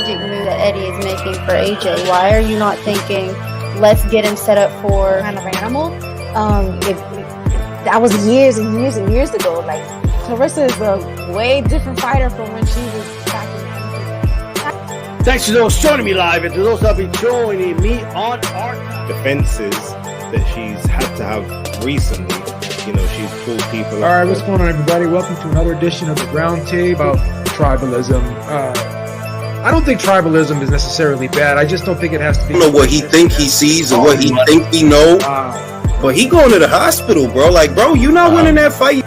strategic move that Eddie is making for AJ? Why are you not thinking, let's get him set up for kind of animal? If that was years and years and years ago. Like, Clarissa is a way different fighter from when she was back in. Thanks to those joining me live, and to those that will be joining me on our defenses that she's had to have recently. You know, she's pulled people. All right, what's going on, everybody? Welcome to another edition of the RoundTable about tribalism. I don't think tribalism is necessarily bad. I just don't think it has to be. I don't know what he think he sees or what he think he know. But he going to the hospital, bro. Like, bro, you not winning that fight.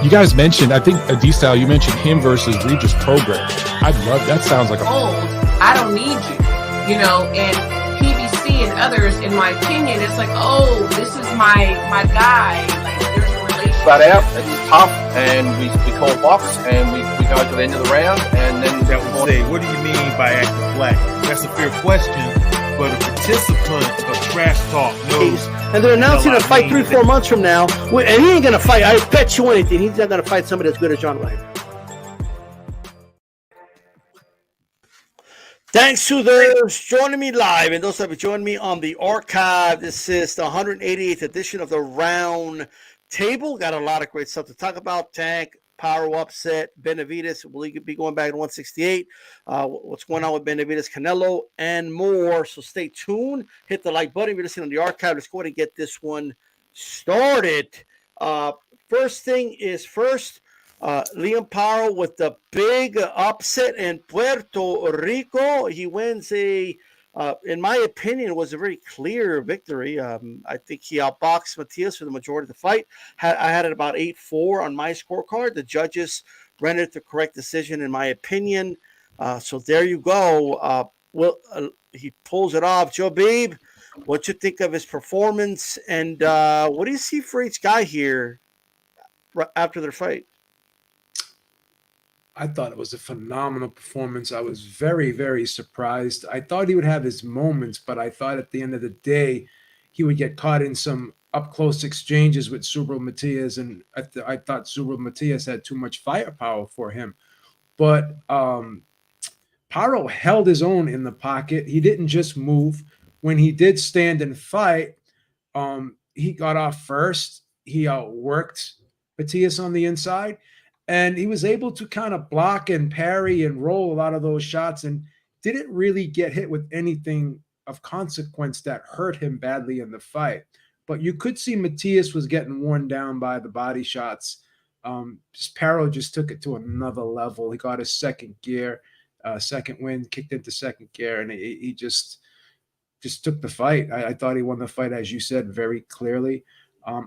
You guys mentioned, I think, D-Style, you mentioned him versus Regis Program. I'd love, that sounds like a... I don't need you, you know, and PBC and others, in my opinion, it's like, oh, this is my guy. Like, there's a relationship. Flat out, it's tough, and we call box, and we go to the end of the round, and then... That would say, what do you mean by acting black? That's a fair question, but a participant of trash talk knows... And they're announcing a fight 3-4 months from now. And he ain't going to fight. I bet you anything. He's not going to fight somebody as good as John Wright. Thanks to those joining me live and those that have joined me on the archive. This is the 188th edition of the Round Table. Got a lot of great stuff to talk about. Tank, Paro upset, Benavides. We'll be going back to 168. What's going on with Benavides, Canelo, and more. So stay tuned. Hit the like button if you're listening on the archive. Let's go ahead and get this one started. First thing is first. Liam Paro with the big upset in Puerto Rico. He wins in my opinion, was a very clear victory. I think he outboxed Matias for the majority of the fight. I had it about 8-4 on my scorecard. The judges rendered the correct decision, in my opinion. So there you go. He pulls it off. Joe Beeb, what you think of his performance, and what do you see for each guy here after their fight? I thought it was a phenomenal performance. I was very, very surprised. I thought he would have his moments, but I thought at the end of the day, he would get caught in some up-close exchanges with Subriel Matias, and I thought Subriel Matias had too much firepower for him. But Paro held his own in the pocket. He didn't just move. When he did stand and fight, he got off first. He outworked Matias on the inside. And he was able to kind of block and parry and roll a lot of those shots and didn't really get hit with anything of consequence that hurt him badly in the fight. But you could see Matias was getting worn down by the body shots. Paro just took it to another level. He got his second gear, second win, kicked into second gear, and he just took the fight. I thought he won the fight, as you said, very clearly.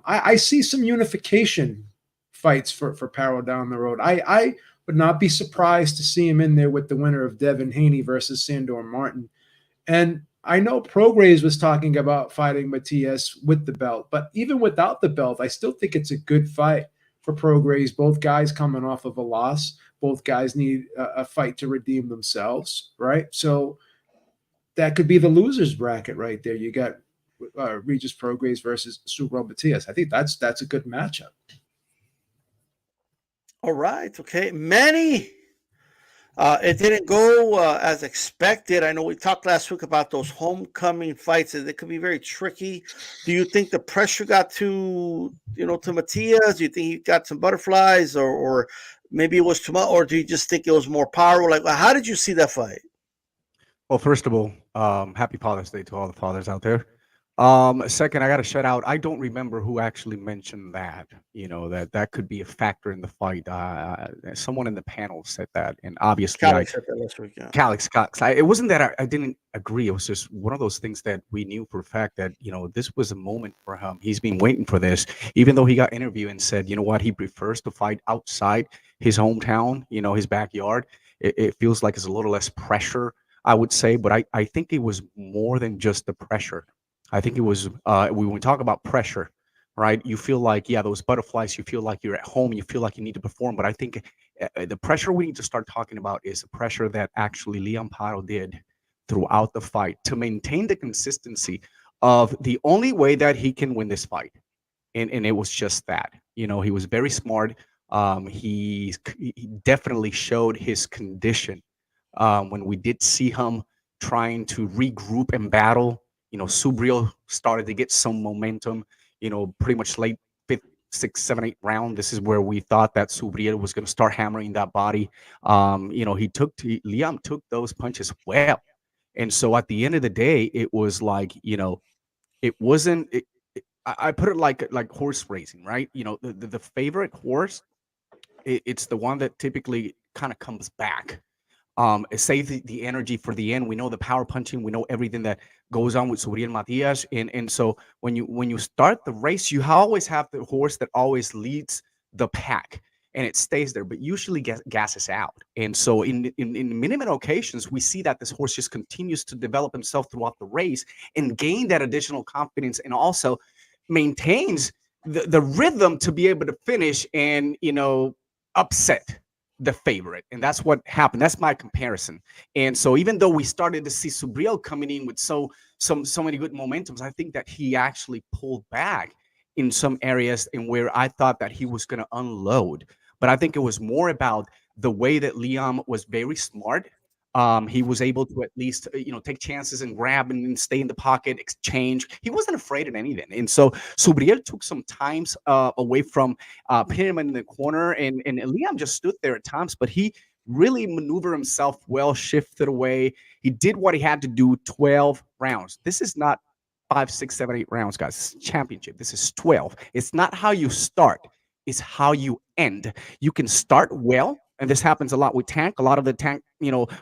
I see some unification fights for Paro down the road. I would not be surprised to see him in there with the winner of Devin Haney versus Sandor Martin. And I know Prograis was talking about fighting Matias with the belt, but even without the belt, I still think it's a good fight for Prograis. Both guys coming off of a loss. Both guys need a fight to redeem themselves, right? So that could be the loser's bracket right there. You got Regis Prograis versus Subriel Matias. I think that's a good matchup. All right. Okay. Manny, it didn't go as expected. I know we talked last week about those homecoming fights. They could be very tricky. Do you think the pressure got to Matias? Do you think he got some butterflies or maybe it was too much? Or do you just think it was more power? Like, how did you see that fight? Well, first of all, happy Father's Day to all the fathers out there. Second, I got to shout out. I don't remember who actually mentioned that, that could be a factor in the fight. Someone in the panel said that. And obviously, Calix said that last week. Yeah. Calix. It wasn't that I didn't agree. It was just one of those things that we knew for a fact that, this was a moment for him. He's been waiting for this, even though he got interviewed and said, you know what, he prefers to fight outside his hometown, his backyard. It feels like it's a little less pressure, I would say. But I think it was more than just the pressure. I think it was when we talk about pressure, right? You feel like, those butterflies, you feel like you're at home, you feel like you need to perform. But I think the pressure we need to start talking about is the pressure that actually Liam Paro did throughout the fight to maintain the consistency of the only way that he can win this fight. And it was just that. He was very smart. He definitely showed his condition when we did see him trying to regroup and battle. Subriel started to get some momentum, pretty much late 5th, 6th, 7th, 8th round. This is where we thought that Subriel was going to start hammering that body. Liam took those punches well. And so at the end of the day, it was like, it wasn't, I put it like horse racing, right? The favorite horse, it's the one that typically kind of comes back. It saves the energy for the end. We know the power punching. We know everything that goes on with Subriel Matias. And so when you start the race, you always have the horse that always leads the pack, and it stays there, but usually gasses out. And so in minimum occasions, we see that this horse just continues to develop himself throughout the race and gain that additional confidence, and also maintains the rhythm to be able to finish and upset the favorite. And that's what happened. That's my comparison. And so even though we started to see Subriel coming in with so many good momentums, I think that he actually pulled back in some areas in where I thought that he was going to unload. But I think it was more about the way that Liam was very smart. He was able to at least, take chances and grab and stay in the pocket, exchange. He wasn't afraid of anything. And so Subriel took some times away from pinning him in the corner. And Liam just stood there at times, but he really maneuvered himself well, shifted away. He did what he had to do. 12 rounds. This is not 5, 6, 7, 8 rounds, guys. This is championship. This is 12. It's not how you start. It's how you end. You can start well. And this happens a lot with Tank. A lot of the Tank,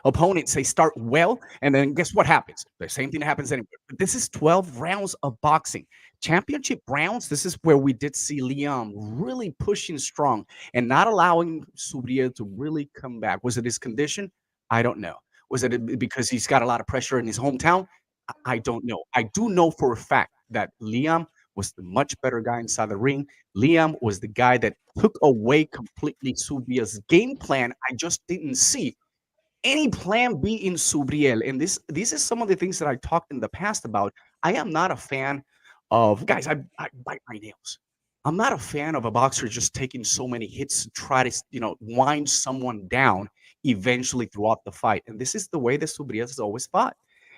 opponents, they start well, and then guess what happens? The same thing that happens anywhere. But this is 12 rounds of boxing. Championship rounds, this is where we did see Liam really pushing strong and not allowing Subriel to really come back. Was it his condition? I don't know. Was it because he's got a lot of pressure in his hometown? I don't know. I do know for a fact that Liam was the much better guy inside the ring. Liam was the guy that took away completely Subriel's game plan. I just didn't see any plan B in Subriel. And these are some of the things that I talked in the past about. I am not a fan of, guys, I bite my nails. I'm not a fan of a boxer just taking so many hits to try to, wind someone down eventually throughout the fight. And this is the way that Subriel has always fought.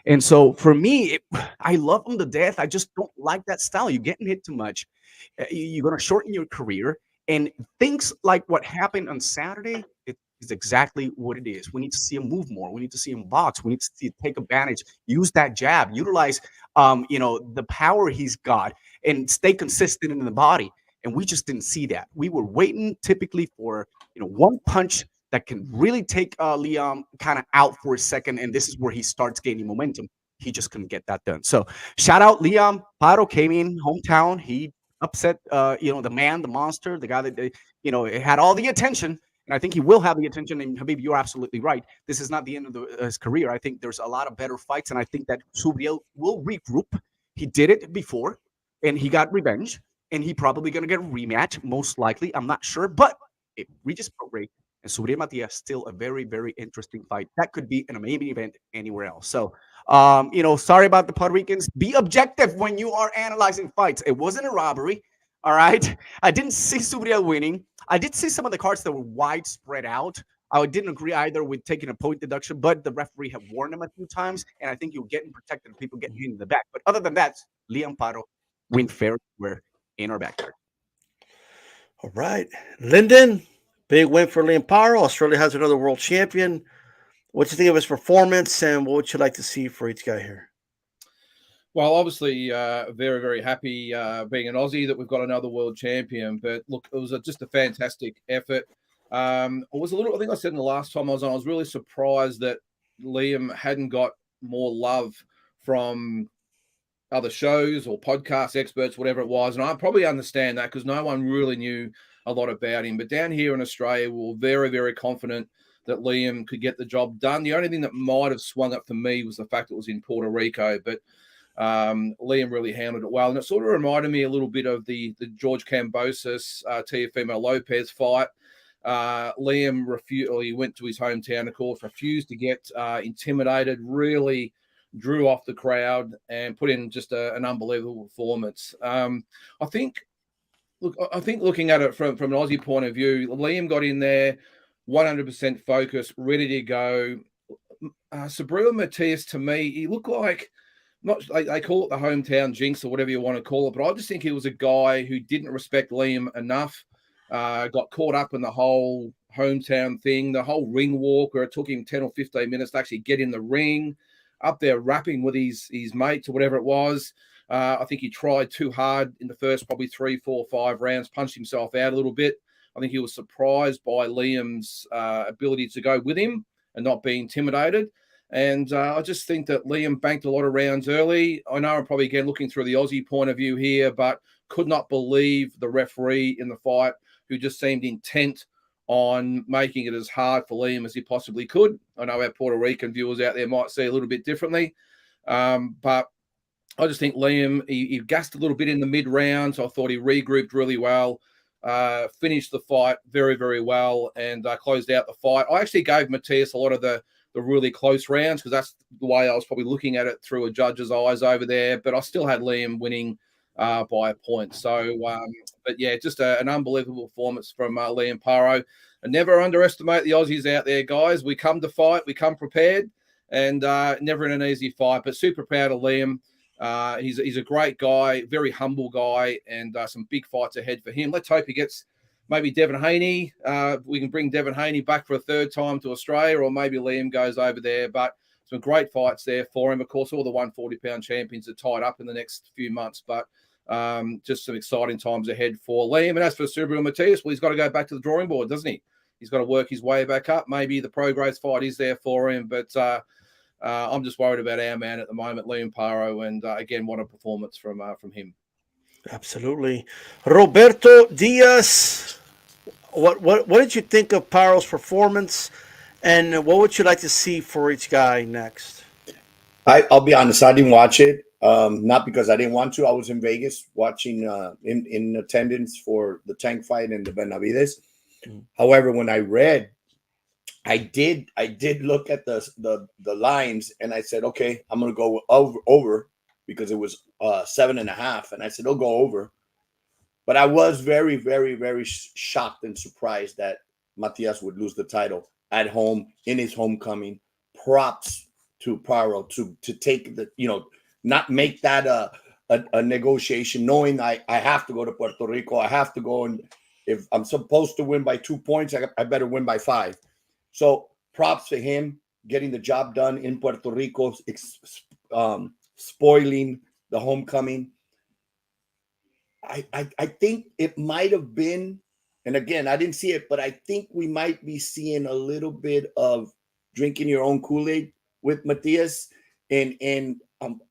And so for me, I love him to death. I just don't like that style. You're getting hit too much. You're going to shorten your career. And things like what happened on Saturday, it is exactly what it is. We need to see him move more. We need to see him box. We need to see him take advantage, use that jab, utilize, the power he's got, and stay consistent in the body. And we just didn't see that. We were waiting typically for, one punch that can really take Liam kind of out for a second, and this is where he starts gaining momentum. He just couldn't get that done. So shout out Liam. Paro came in hometown. He upset, the man, the monster, the guy that, had all the attention. And I think he will have the attention. And Habib, you're absolutely right. This is not the end of his career. I think there's a lot of better fights, and I think that Subriel will regroup. He did it before, and he got revenge, and he probably going to get a rematch, most likely. I'm not sure, but it reaches pro grade. And Subriel Matias still a very, very interesting fight. That could be an amazing event anywhere else. So, sorry about the Puerto Ricans. Be objective when you are analyzing fights. It wasn't a robbery. All right. I didn't see Subriel winning. I did see some of the cards that were wide spread out. I didn't agree either with taking a point deduction, but the referee had warned him a few times, and I think you're getting protected and people getting hit in the back. But other than that, Liam Paro win fair. We're in our backyard. All right. Lyndon, big win for Liam Paro. Australia has another world champion. What do you think of his performance, and what would you like to see for each guy here? Well, obviously, very, very happy being an Aussie that we've got another world champion. But look, it was just a fantastic effort. I think I said in the last time I was on, I was really surprised that Liam hadn't got more love from other shows or podcast experts, whatever it was. And I probably understand that because no one really knew a lot about him. But down here in Australia, we were very, very confident that Liam could get the job done. The only thing that might have swung up for me was the fact it was in Puerto Rico. But Liam really handled it well. And it sort of reminded me a little bit of the George Kambosos, Teofimo Lopez fight. Liam he went to his hometown, of course, refused to get intimidated, really drew off the crowd and put in just an unbelievable performance. I think looking at it from an Aussie point of view, Liam got in there 100% focused, ready to go. Subriel Matias, to me, he looked like, not like they call it the hometown jinx or whatever you want to call it, but I just think he was a guy who didn't respect Liam enough. Got caught up in the whole hometown thing, the whole ring walk, where it took him 10 or 15 minutes to actually get in the ring, up there rapping with his mates or whatever it was. I think he tried too hard in the first probably 3, 4, 5 rounds, punched himself out a little bit. I think he was surprised by Liam's ability to go with him and not be intimidated. And I just think that Liam banked a lot of rounds early. I know I'm probably, again, looking through the Aussie point of view here, but could not believe the referee in the fight, who just seemed intent on making it as hard for Liam as he possibly could. I know our Puerto Rican viewers out there might see a little bit differently. But I just think Liam, he gassed a little bit in the mid-rounds. I thought he regrouped really well, finished the fight very, very well, and closed out the fight. I actually gave Matias a lot of the really close rounds, because that's the way I was probably looking at it through a judge's eyes over there. But I still had Liam winning by a point. So, but yeah, just an unbelievable performance from Liam Paro. And never underestimate the Aussies out there, guys. We come to fight, we come prepared, and never in an easy fight. But super proud of Liam. He's a great guy, very humble guy, and some big fights ahead for him. Let's hope he gets maybe Devin Haney. We can bring Devin Haney back for a third time to Australia, or maybe Liam goes over there. But some great fights there for him. Of course, all the 140-pound champions are tied up in the next few months, but just some exciting times ahead for Liam. And as for Subriel Matias, well, he's got to go back to the drawing board, doesn't he? He's got to work his way back up. Maybe the Prograis fight is there for him, but I'm just worried about our man at the moment, Liam Paro, and again, what a performance from him. Absolutely. Roberto Diaz, what did you think of Paro's performance, and what would you like to see for each guy next? I'll be honest, I didn't watch it. Not because I didn't want to. I was in Vegas watching in attendance for the Tank fight and the Benavides. However, when I read, I did look at the lines, and I said, okay, I'm gonna go over because it was 7.5, and I said, I'll go over. But I was very, very, very shocked and surprised that Matias would lose the title at home in his homecoming. Props to Paro to take the, not make that a negotiation, knowing I have to go to Puerto Rico. I have to go, and if I'm supposed to win by 2 points, I better win by 5. So props to him getting the job done in Puerto Rico, spoiling the homecoming. I think it might have been, and again, I didn't see it, but I think we might be seeing a little bit of drinking your own Kool-Aid with Matias, and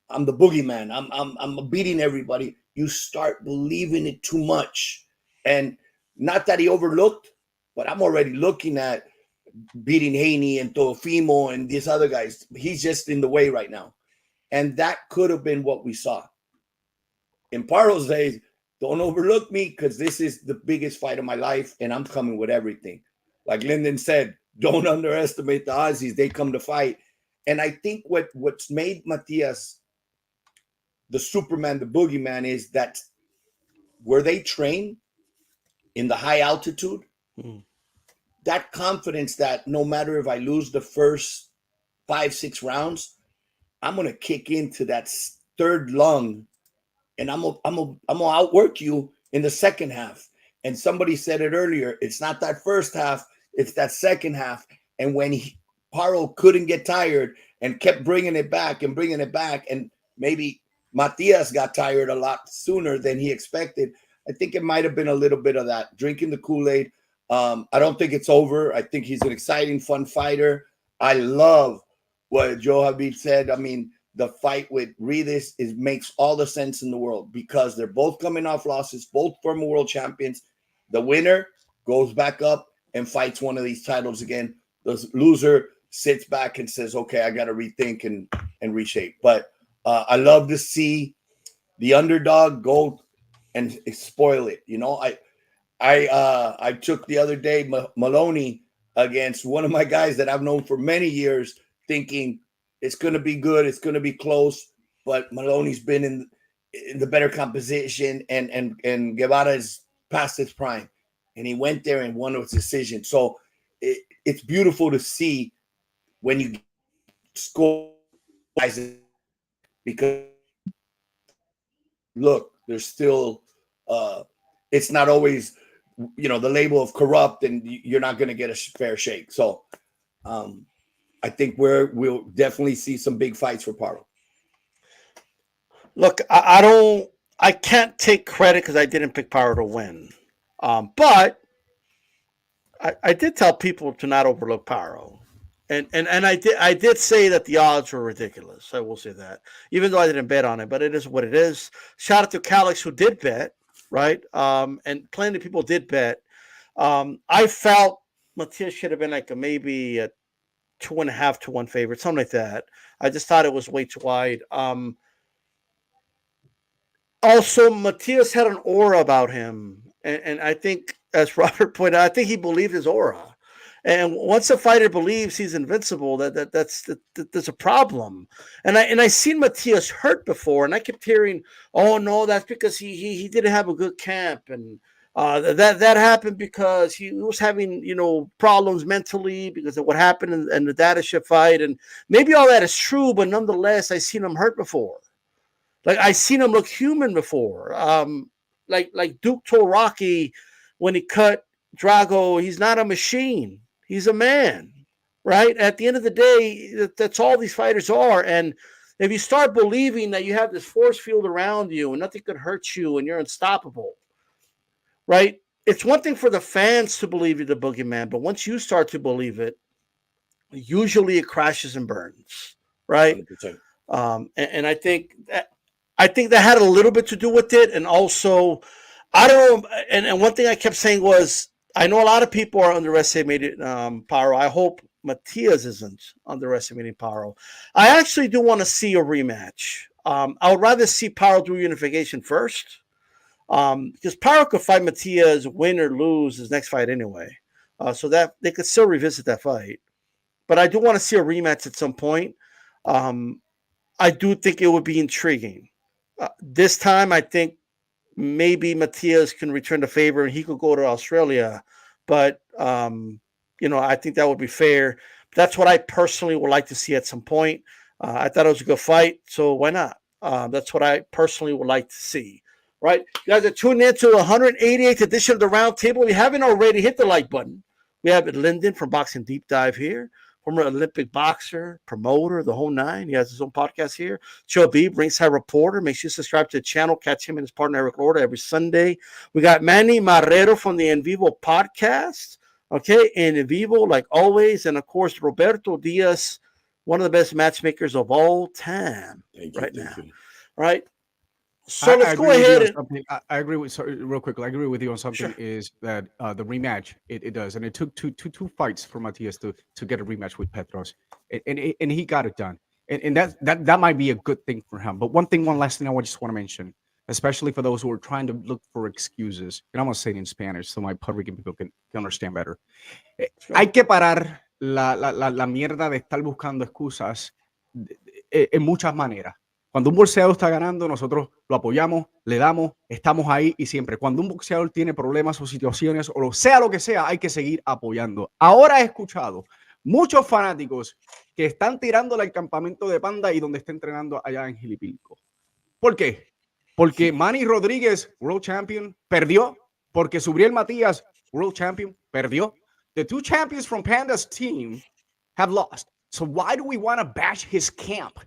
I'm the boogeyman. I'm beating everybody. You start believing it too much, and not that he overlooked, but I'm already looking at beating Haney and Teofimo and these other guys. He's just in the way right now, and that could have been what we saw. In Paro's days, don't overlook me, because this is the biggest fight of my life, and I'm coming with everything. Like Lyndon said, don't underestimate the Aussies. They come to fight. And I think what's made Matias the Superman, the boogeyman, is that where they train in the high altitude, that confidence that no matter if I lose the first 5-6 rounds, I'm going to kick into that third lung, and I'm gonna outwork you in the second half. And somebody said it earlier, it's not that first half, it's that second half. And when Paro couldn't get tired and kept bringing it back, and maybe Matias got tired a lot sooner than he expected, I think it might have been a little bit of that, drinking the Kool-Aid. I don't think it's over. I think he's an exciting, fun fighter. I love what Joe Habib said. I mean, the fight with Reedus makes all the sense in the world, because they're both coming off losses, both former world champions. The winner goes back up and fights one of these titles again. The loser sits back and says, okay, I got to rethink and reshape. But I love to see the underdog go and spoil it. I took the other day Maloney against one of my guys that I've known for many years, thinking it's going to be good, it's going to be close, but Maloney's been in the better composition, and Guevara is past his prime, and he went there and won his decision. So it's beautiful to see when you score because look, there's still it's not always the label of corrupt, and you're not going to get a fair shake. So I think we'll definitely see some big fights for Paro. Look, I can't take credit because I didn't pick Paro to win, but I did tell people to not overlook Paro. And I did say that the odds were ridiculous. I will say that, even though I didn't bet on it, but it is what it is. Shout out to Calix who did bet, right? And plenty of people did bet. I felt Matias should have been like maybe a 2.5 to 1 favorite, something like that. I just thought it was way too wide. Also, Matias had an aura about him, and I think, as Robert pointed out, I think he believed his aura. And once a fighter believes he's invincible, that's a problem. And I seen Matias hurt before, and I kept hearing, "Oh no, that's because he didn't have a good camp, and that happened because he was having problems mentally because of what happened in the Dadashев fight." And maybe all that is true, but nonetheless, I seen him hurt before. Like I seen him look human before. Like Duke told Rocky when he cut Drago, he's not a machine. He's a man, right? At the end of the day, that's all these fighters are. And if you start believing that you have this force field around you and nothing could hurt you and you're unstoppable, right? It's one thing for the fans to believe you're the boogeyman, but once you start to believe it, usually it crashes and burns, right? And I think that had a little bit to do with it. And also, I don't know. And one thing I kept saying was, I know a lot of people are underestimating Paro. I hope Matias isn't underestimating Paro. I actually do want to see a rematch. I would rather see Paro do unification first, because Paro could fight Matias, win or lose his next fight anyway. So that they could still revisit that fight. But I do want to see a rematch at some point. I do think it would be intriguing. This time, I think maybe Matias can return the favor and he could go to Australia. But, I think that would be fair. That's what I personally would like to see at some point. I thought it was a good fight, so why not? That's what I personally would like to see. Right? You guys are tuned in to the 188th edition of the Roundtable. If you haven't already, hit the like button. We have Lyndon from Boxing Deep Dive here. Former Olympic boxer, promoter, the whole nine. He has his own podcast here. Joe Beeb, Ringside Reporter. Make sure you subscribe to the channel. Catch him and his partner, Eric Lorda, every Sunday. We got Manny Marrero from the En Vivo podcast. Okay, En Vivo, like always. And, of course, Roberto Diaz, one of the best matchmakers of all time right now. Right? So let's go ahead. I agree with, sorry, real quickly. I agree with you on something. Sure. Is that the rematch? It does, and it took two fights for Matias to get a rematch with Petros, and he got it done, and that might be a good thing for him. But one last thing I just want to mention, especially for those who are trying to look for excuses, and I'm gonna say it in Spanish so my Puerto Rican people can understand better. Sure. Hay que parar la mierda de estar buscando excusas en muchas maneras. Cuando un boxeador está ganando, nosotros lo apoyamos, le damos, estamos ahí y siempre. Cuando un boxeador tiene problemas o situaciones o sea lo que sea, hay que seguir apoyando. Ahora he escuchado muchos fanáticos que están tirándole al campamento de Panda y donde está entrenando allá en Gilipilco. ¿Por qué? Porque Manny Rodríguez, World Champion, perdió. Porque Subriel Matias, World Champion, perdió. The two champions from Panda's team have lost. So why do we want to bash his camp?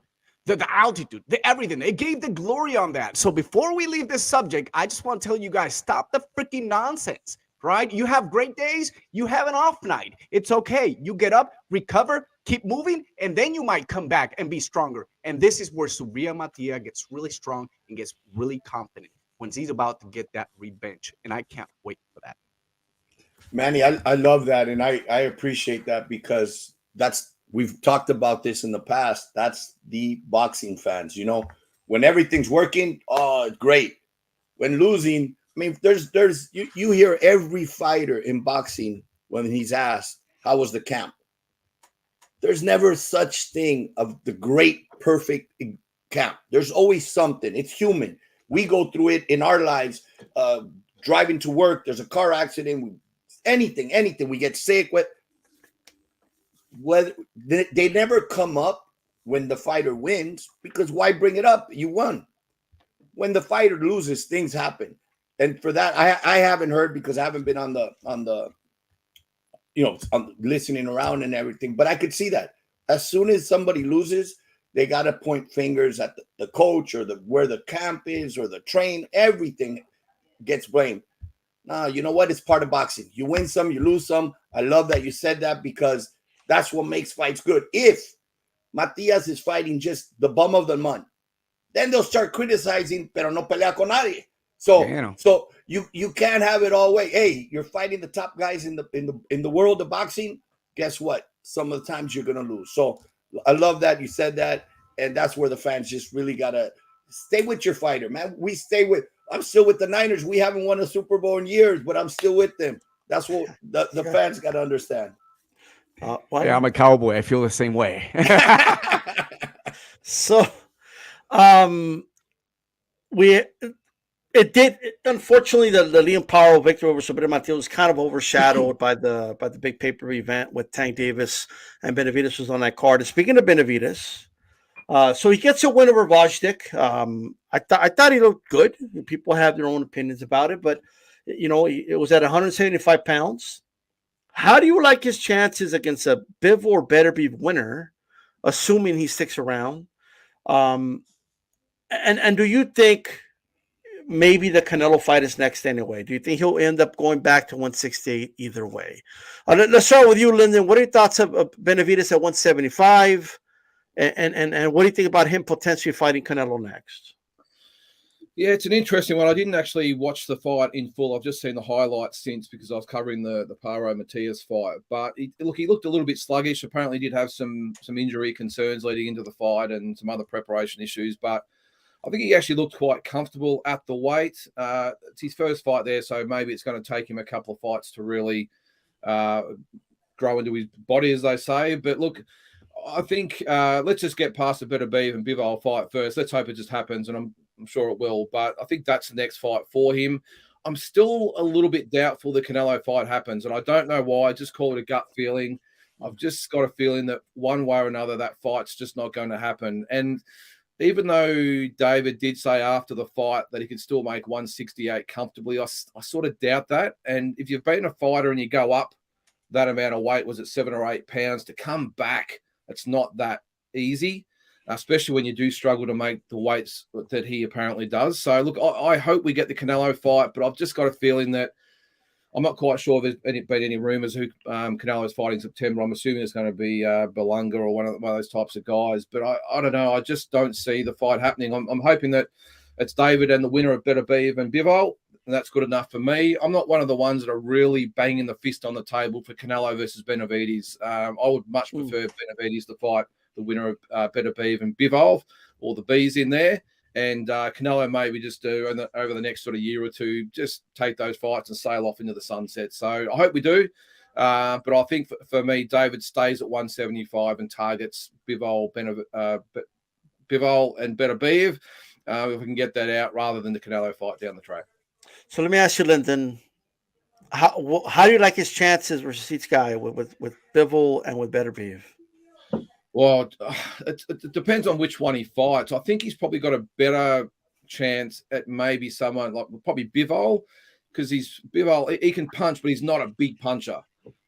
The altitude, everything. They gave the glory on that. So before we leave this subject, I just want to tell you guys, stop the freaking nonsense, right? You have great days. You have an off night. It's okay. You get up, recover, keep moving, and then you might come back and be stronger. And this is where Subriel Matias gets really strong and gets really confident when he's about to get that revenge. And I can't wait for that. Manny, I love that. And I appreciate that because we've talked about this in the past. That's the boxing fans. When everything's working, oh, great. When losing, I mean, you hear every fighter in boxing when he's asked, how was the camp? There's never such thing of the great, perfect camp. There's always something. It's human. We go through it in our lives, driving to work. There's a car accident, anything. We get sick with. Whether they never come up when the fighter wins, because why bring it up? You won. When the fighter loses, things happen. And for that, I haven't heard, because I haven't been on the listening around and everything. But I could see that as soon as somebody loses, they got to point fingers at the coach or where the camp is or the train. Everything gets blamed. Nah, you know what? It's part of boxing. You win some, you lose some. I love that you said that, because that's what makes fights good. If Matias is fighting just the bum of the month, then they'll start criticizing, pero no pelea con nadie. So you can't have it all way. Hey, you're fighting the top guys in the world of boxing. Guess what? Some of the times you're gonna lose. So I love that you said that, and that's where the fans just really gotta stay with your fighter, man. I'm still with the Niners. We haven't won a Super Bowl in years, but I'm still with them. That's what the fans got to understand. Yeah, I'm a Cowboy. I feel the same way. So, unfortunately, the Liam Paro victory over Subriel Matias was kind of overshadowed by the big pay-per-view event with Tank Davis, and Benavides was on that card. And speaking of Benavides, so he gets a win over Gvozdyk. I thought he looked good. People have their own opinions about it, but it was at 175 pounds. How do you like his chances against a Bivol or Beterbiev winner, assuming he sticks around? And do you think maybe the Canelo fight is next anyway? Do you think he'll end up going back to 168 either way? Let's start with you, Lyndon. What are your thoughts of Benavides at 175? And what do you think about him potentially fighting Canelo next? Yeah, it's an interesting one. I didn't actually watch the fight in full. I've just seen the highlights since, because I was covering the Paro Matias fight. But he looked a little bit sluggish. Apparently did have some injury concerns leading into the fight and some other preparation issues. But I think he actually looked quite comfortable at the weight. It's his first fight there, so maybe it's going to take him a couple of fights to really grow into his body, as they say. But look, I think let's just get past the Beterbiev and Bivol fight first. Let's hope it just happens, and I'm sure it will. But I think that's the next fight for him. I'm still a little bit doubtful the Canelo fight happens, and I don't know why. I just call it a gut feeling. I've just got a feeling that one way or another that fight's just not going to happen. And even though David did say after the fight that he could still make 168 comfortably, I sort of doubt that. And if you've been a fighter and you go up that amount of weight, was it 7 or 8 pounds, to come back, it's not that easy, especially when you do struggle to make the weights that he apparently does. So, look, I hope we get the Canelo fight, but I've just got a feeling that I'm not quite sure if there's been any rumors who Canelo is fighting in September. I'm assuming it's going to be Belunga or one of those types of guys. But I don't know. I just don't see the fight happening. I'm hoping that it's David and the winner of Beterbiev and Bivol, and that's good enough for me. I'm not one of the ones that are really banging the fist on the table for Canelo versus Benavides. I would much prefer Benavides to fight the winner of Beterbiev and Bivol, or the B's in there. And Canelo maybe just do over the next sort of year or two, just take those fights and sail off into the sunset. So I hope we do. But I think for me, David stays at 175 and targets Bivol and Beterbiev if we can get that out, rather than the Canelo fight down the track. So let me ask you, Lyndon, how do you like his chances versus each guy with Bivol and with Beterbiev? Well, it depends on which one he fights. I think he's probably got a better chance at maybe someone like probably Bivol, because Bivol, he can punch, but he's not a big puncher,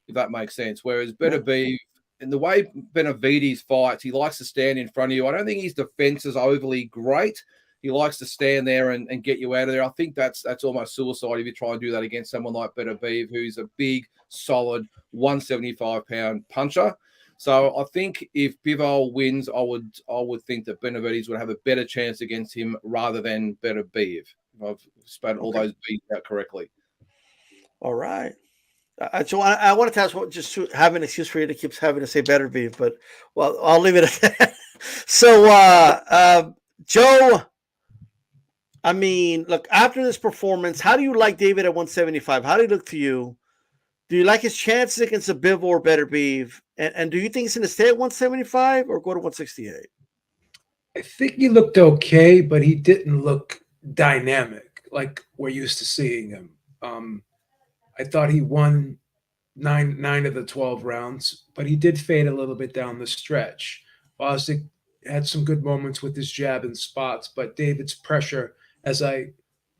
if that makes sense. Whereas Beterbiev, in the way Benavides fights, he likes to stand in front of you. I don't think his defense is overly great. He likes to stand there and get you out of there. I think that's almost suicide if you try and do that against someone like Beterbiev, who's a big, solid 175-pound puncher. So I think if Bivol wins, I would think that Benavides would have a better chance against him rather than Beterbiev. I've spelled all those B's out correctly. All right. So I wanted to ask, just to have an excuse for you to keep having to say Beterbiev, but well, I'll leave it at that. So, Joe, I mean, look, after this performance, how do you like David at 175? How do he look to you? Do you like his chances against a Bivol or Beterbiev? And do you think he's going to stay at 175 or go to 168? I think he looked okay, but he didn't look dynamic like we're used to seeing him. I thought he won nine of the 12 rounds, but he did fade a little bit down the stretch. Gvozdyk had some good moments with his jab and spots, but David's pressure, as I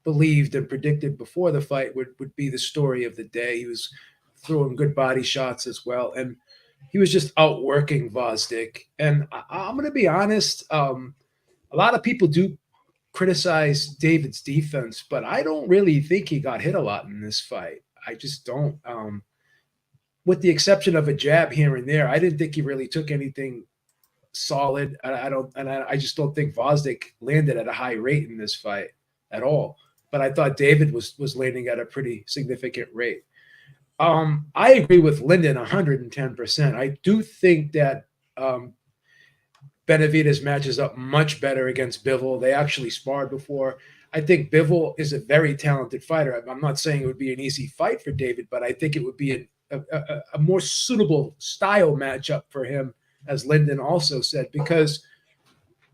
believed and predicted before the fight, would be the story of the day. He was throwing good body shots as well, and he was just outworking Gvozdyk. And I'm going to be honest, a lot of people do criticize David's defense, but I don't really think he got hit a lot in this fight. I just don't. With the exception of a jab here and there, I didn't think he really took anything solid. I just don't think Gvozdyk landed at a high rate in this fight at all. But I thought David was landing at a pretty significant rate. I agree with Lyndon 110%. I do think that Benavides matches up much better against Bivol. They actually sparred before. I think Bivol is a very talented fighter. I'm not saying it would be an easy fight for David, but I think it would be a more suitable style matchup for him, as Lyndon also said, because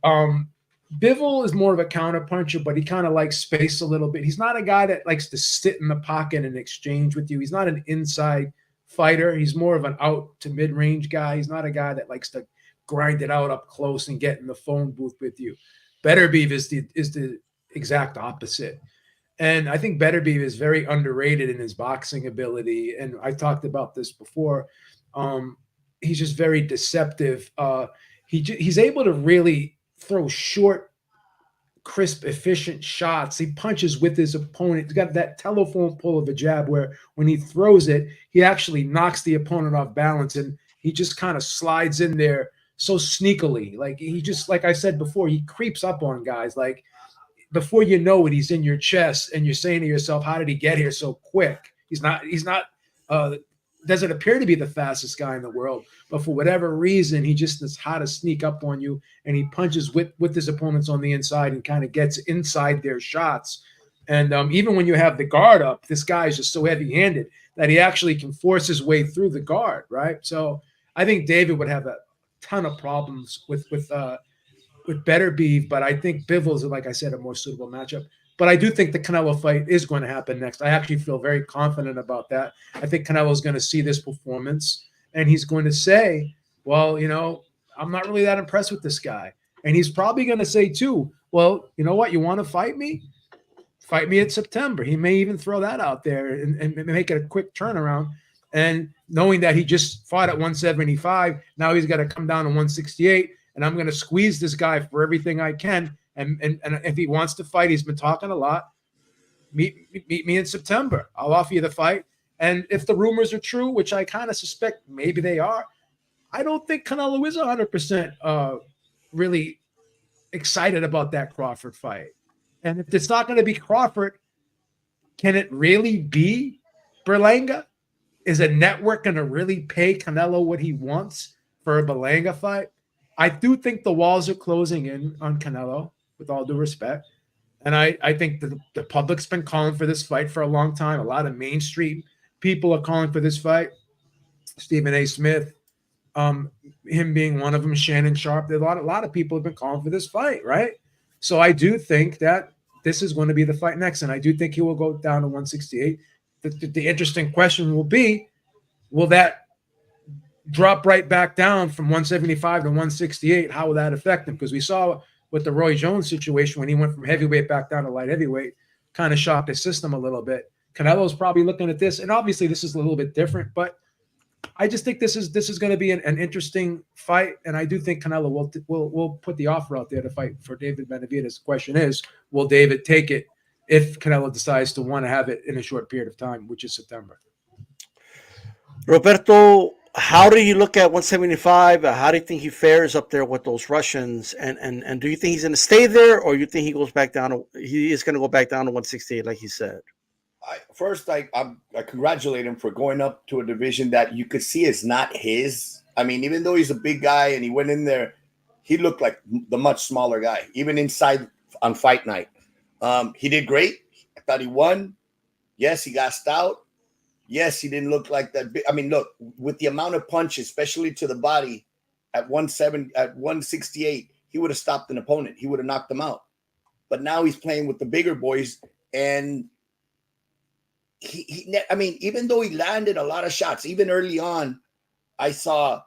Bivol is more of a counterpuncher, but he kind of likes space a little bit. He's not a guy that likes to sit in the pocket and exchange with you. He's not an inside fighter. He's more of an out to mid-range guy. He's not a guy that likes to grind it out up close and get in the phone booth with you. Beterbiev is the exact opposite. And I think Beterbiev is very underrated in his boxing ability. And I talked about this before. He's just very deceptive. He's able to really throw short, crisp, efficient shots. He punches with his opponent. He's got that telephone pull of a jab where when he throws it, he actually knocks the opponent off balance, and he just kind of slides in there so sneakily. Like he just, like I said before, he creeps up on guys. Like before you know it, he's in your chest, and you're saying to yourself, how did he get here so quick? He's not doesn't appear to be the fastest guy in the world, but for whatever reason, he just knows how to sneak up on you, and he punches with his opponents on the inside and kind of gets inside their shots. And even when you have the guard up, this guy is just so heavy-handed that he actually can force his way through the guard, right? So I think David would have a ton of problems with Beterbiev, but I think Bivol is, like I said, a more suitable matchup. But I do think the Canelo fight is going to happen next. I actually feel very confident about that. I think Canelo is going to see this performance, and he's going to say, well, I'm not really that impressed with this guy. And he's probably going to say, too, well, you know what? You want to fight me? Fight me in September. He may even throw that out there and make it a quick turnaround. And knowing that he just fought at 175, now he's got to come down to 168, and I'm going to squeeze this guy for everything I can. And if he wants to fight, he's been talking a lot. Meet me in September. I'll offer you the fight. And if the rumors are true, which I kind of suspect maybe they are, I don't think Canelo is 100% really excited about that Crawford fight. And if it's not going to be Crawford, can it really be Berlanga? Is a network going to really pay Canelo what he wants for a Berlanga fight? I do think the walls are closing in on Canelo, with all due respect. And I think the public's been calling for this fight for a long time. A lot of Main Street people are calling for this fight. Stephen A. Smith, him being one of them, Shannon Sharp. A lot of people have been calling for this fight, right? So I do think that this is going to be the fight next, and I do think he will go down to 168. The interesting question will be, will that drop right back down from 175 to 168? How will that affect him? Because we saw with the Roy Jones situation, when he went from heavyweight back down to light heavyweight, kind of shocked his system a little bit. Canelo's probably looking at this, and obviously this is a little bit different, but I just think this is going to be an interesting fight, and I do think Canelo will put the offer out there to fight for David Benavides. The question is, will David take it if Canelo decides to want to have it in a short period of time, which is September? Roberto, how do you look at 175? How do you think he fares up there with those Russians? And do you think he's going to stay there, or you think he goes back down? He is going to go back down to 168, like he said. I congratulate him for going up to a division that you could see is not his. I mean, even though he's a big guy and he went in there, he looked like the much smaller guy, even inside on fight night. He did great. I thought he won. Yes, he got stout. Yes, he didn't look like that big. I mean, look, with the amount of punches, especially to the body at 168, he would have stopped an opponent. He would have knocked them out. But now he's playing with the bigger boys, and I mean, even though he landed a lot of shots, even early on, I saw,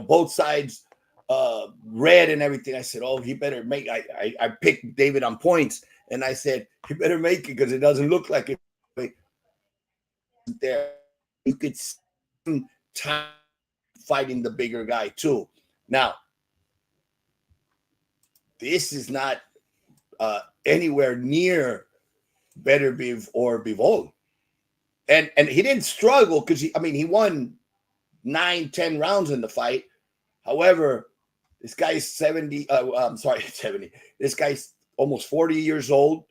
both sides red and everything. I said, oh, he better make. I picked David on points, and I said he better make it because it doesn't look like it. There, you could see him fighting the bigger guy too. Now, this is not anywhere near Beterbiev or Bivol. And he didn't struggle because he won 9-10 rounds in the fight. However, this guy's 70. I'm sorry, 70. This guy's almost 40 years old.